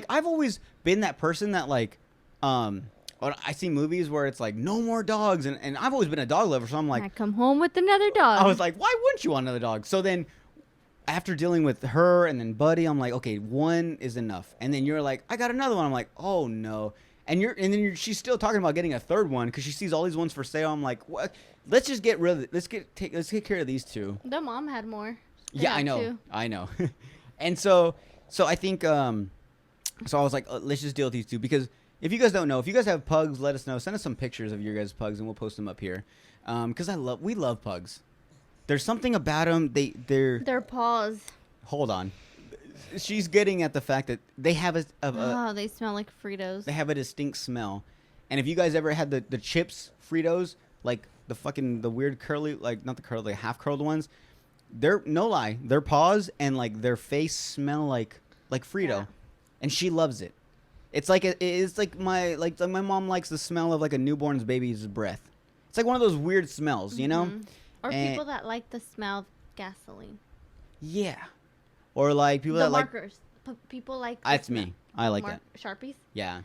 I've always been that person that like, when I see movies where it's like no more dogs, and I've always been a dog lover, so I'm like, I come home with another dog. I was like, why wouldn't you want another dog? So then, after dealing with her and then Buddy, I'm like, okay, one is enough. And then you're like, I got another one. I'm like, oh no. She's still talking about getting a third one because she sees all these ones for sale. I'm like, what? Let's just get rid of it. Let's take care of these two. The mom had more. They Yeah, had I know. two. I know. And so I think, so I was like, let's just deal with these two, because if you guys don't know, if you guys have pugs, let us know. Send us some pictures of your guys' pugs and we'll post them up here. Because we love pugs. There's something about them. Their paws. Hold on. She's getting at the fact that they have They smell like Fritos. they have a distinct smell. And if you guys ever had the chips Fritos, like the weird curly, like not the curly, half curled ones, they're no lie, their paws and like their face smell like Frito, Yeah. and she loves it. It's like my mom likes the smell of like a newborn's baby's breath. It's like one of those weird smells, you know? Or And- people that like the smell of gasoline. Yeah. Or like people The that like. markers. People like. the That's smell- me. I like that. Sharpies. Yeah.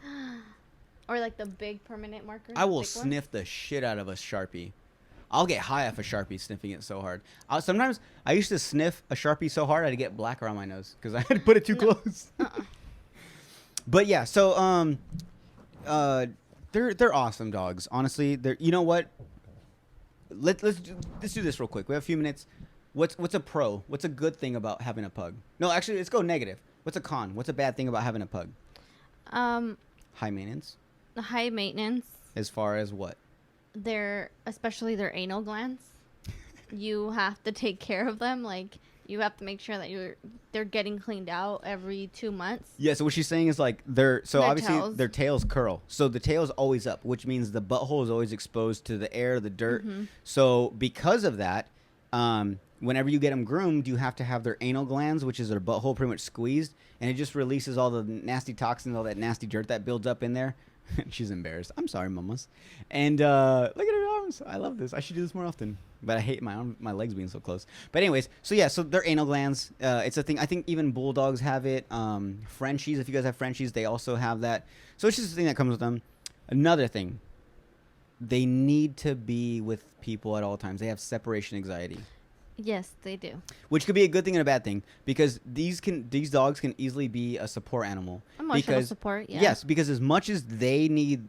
Or like the big permanent markers. I will big ones. sniff the shit out of a Sharpie. I'll get high off a Sharpie sniffing it so hard. Sometimes I used to sniff a Sharpie so hard I'd get black around my nose because I had to put it too close. But yeah, so they're awesome dogs. Honestly, you know what? Let's do this real quick. We have a few minutes. What's a pro? What's a good thing about having a pug? No, actually, let's go negative. What's a con? What's a bad thing about having a pug? High maintenance. The high maintenance. As far as what? Especially their anal glands. You have to take care of them. Like, you have to make sure that they're getting cleaned out every 2 months. Yeah, so what she's saying is like obviously tails. their tails curl. So the tail is always up, which means the butthole is always exposed to the air, the dirt. Mm-hmm. So because of that, whenever you get them groomed, you have to have their anal glands, which is their butthole, pretty much squeezed, and it just releases all the nasty toxins, all that nasty dirt that builds up in there. She's embarrassed. I'm sorry, mamas. And look at her arms. I love this. I should do this more often. But I hate my legs being so close. But anyways, so their anal glands. It's a thing. I think even bulldogs have it. Frenchies, if you guys have Frenchies, they also have that. So it's just a thing that comes with them. Another thing, they need to be with people at all times. They have separation anxiety, Yes, they do. which could be a good thing and a bad thing, because these dogs can easily be a support animal. Emotional support, yeah. Yes, because as much as they need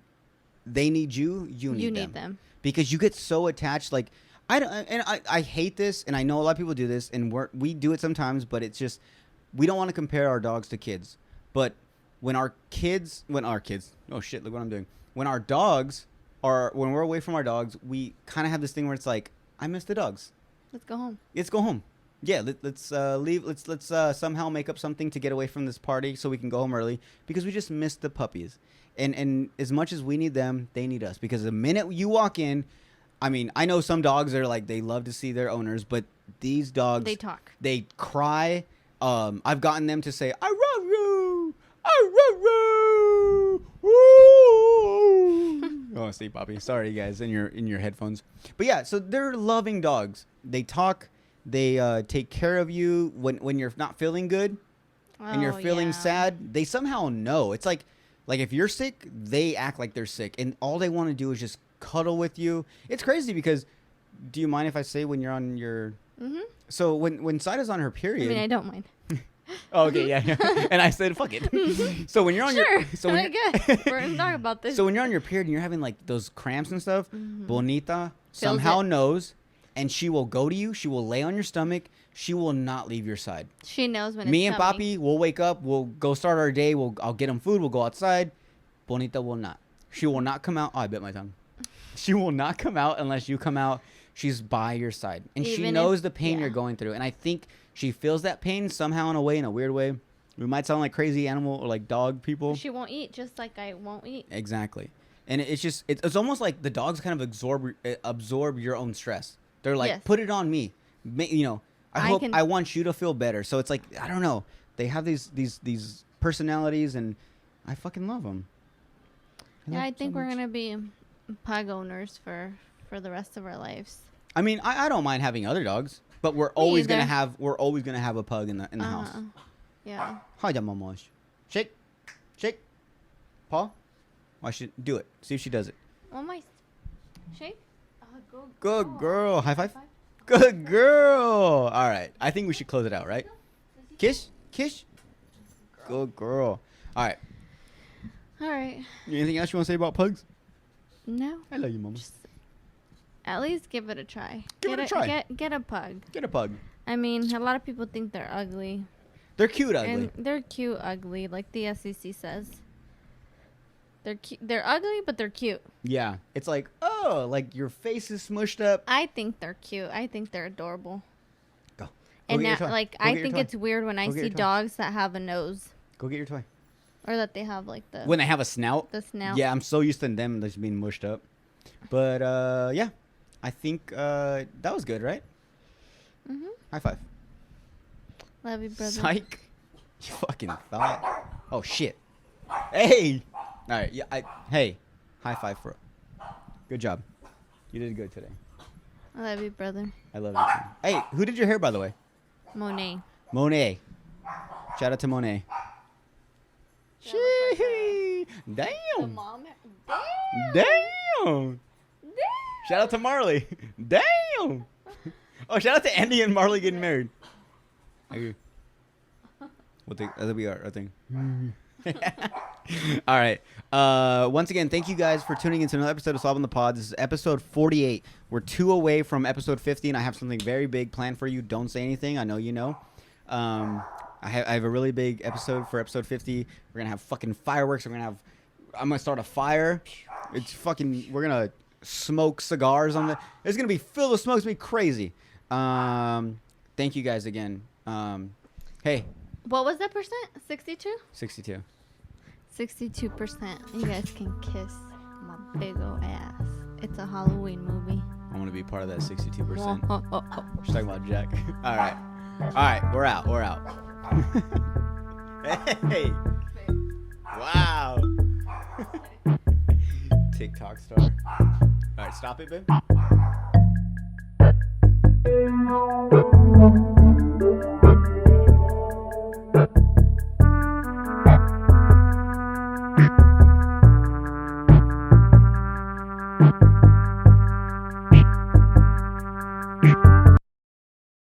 you, you need them. Because you get so attached. Like I hate this, and I know a lot of people do this, and we do it sometimes, but it's just we don't want to compare our dogs to kids. But when our kids, oh shit, look what I'm doing. When we're away from our dogs, we kind of have this thing where it's like, I miss the dogs. Let's go home. Let's go home. Yeah, let's leave. Let's somehow make up something to get away from this party so we can go home early, because we just miss the puppies. And as much as we need them, they need us, because the minute you walk in, I mean, I know some dogs are like, they love to see their owners, but these dogs, They talk. they cry. I've gotten them to say, "I love you, I love you." Woo! Oh, see, Poppy. Sorry, guys, in your headphones. But yeah, so they're loving dogs. They talk. They take care of you when you're not feeling good and you're feeling sad. They somehow know. It's like if you're sick, they act like they're sick, and all they want to do is just cuddle with you. It's crazy because. Do you mind if I say when you're on your? Mm-hmm. So when Saida's on her period. I mean, I don't mind. Oh, okay, yeah. And I said, "Fuck it." So when you're on sure. your, so when I guess we're gonna talk about this. So when you're on your period and you're having like those cramps and stuff, Bonita Feels somehow it. knows, and she will go to you. She will lay on your stomach. She will not leave your side. She knows when Me it's and coming. Papi will wake up. We'll go start our day. I'll get them food. We'll go outside. Bonita will not. She will not come out. Oh, I bit my tongue. She will not come out unless you come out. She's by your side. And she Even knows if- the pain you're going through. And I think she feels that pain somehow in a weird way. We might sound like crazy animal or like dog people. She won't eat just like I won't eat. Exactly. And it's almost like the dogs kind of absorb your own stress. They're like, Yes. put it on me. I I want you to feel better. So it's like, I don't know. They have these personalities and I fucking love them. Yeah, I think we're gonna be pug owners for the rest of our lives. I mean, I don't mind having other dogs, but we're always gonna either. have a pug in the house. Yeah. Hi, mamosh. Shake. Paw. Why should do it? See if she does it. Oh my. Shake. Good girl. High five. Good girl. All right. I think we should close it out, right? Kiss. Good girl. All right. All right. Anything else you want to say about pugs? No. I love you, mama. Just at least give it a try. Give it a try. Get a pug. Get a pug. I mean, a lot of people think they're ugly. They're cute ugly. And they're cute ugly, like the SEC says. They're cute. They're ugly, but they're cute. Yeah. It's like, oh, like your face is smushed up. I think they're cute. I think they're adorable. Go. And get your now, toy. like, Go I get your think toy. it's weird when I Go get see your toy. dogs that have a nose Go get your toy. or that they have like the When they have a snout. the snout. Yeah, I'm so used to them just being mushed up. But yeah, I think that was good, right? Mhm. High five. Love you, brother. Psych. You fucking thought. Oh shit. Hey. All right. Yeah. Hey. High five for. Good job. You did good today. I love you, brother. I love you. Too. Hey, who did your hair, by the way? Monet. Monet. Shout out to Monet. Shee. Damn. Mom. Damn. Shout out to Marley. Damn. Oh, shout out to Andy and Marley getting married. That'll be our thing. All right. Once again, thank you guys for tuning into another episode of Slob on the Pod. This is episode 48. We're 2 away from episode 50, and I have something very big planned for you. Don't say anything. I know you know. I have a really big episode for episode 50. We're gonna have fucking fireworks. I'm gonna start a fire. We're gonna smoke cigars on the. It's gonna be filled with smoke. It's gonna be crazy. Thank you guys again. Hey. What was that percent? 62? 62. 62%. You guys can kiss my big ol' ass. It's a Halloween movie. I want to be part of that 62%. She's talking about Jack. All right. We're out. Hey. Wow. TikTok star. All right, stop it, babe.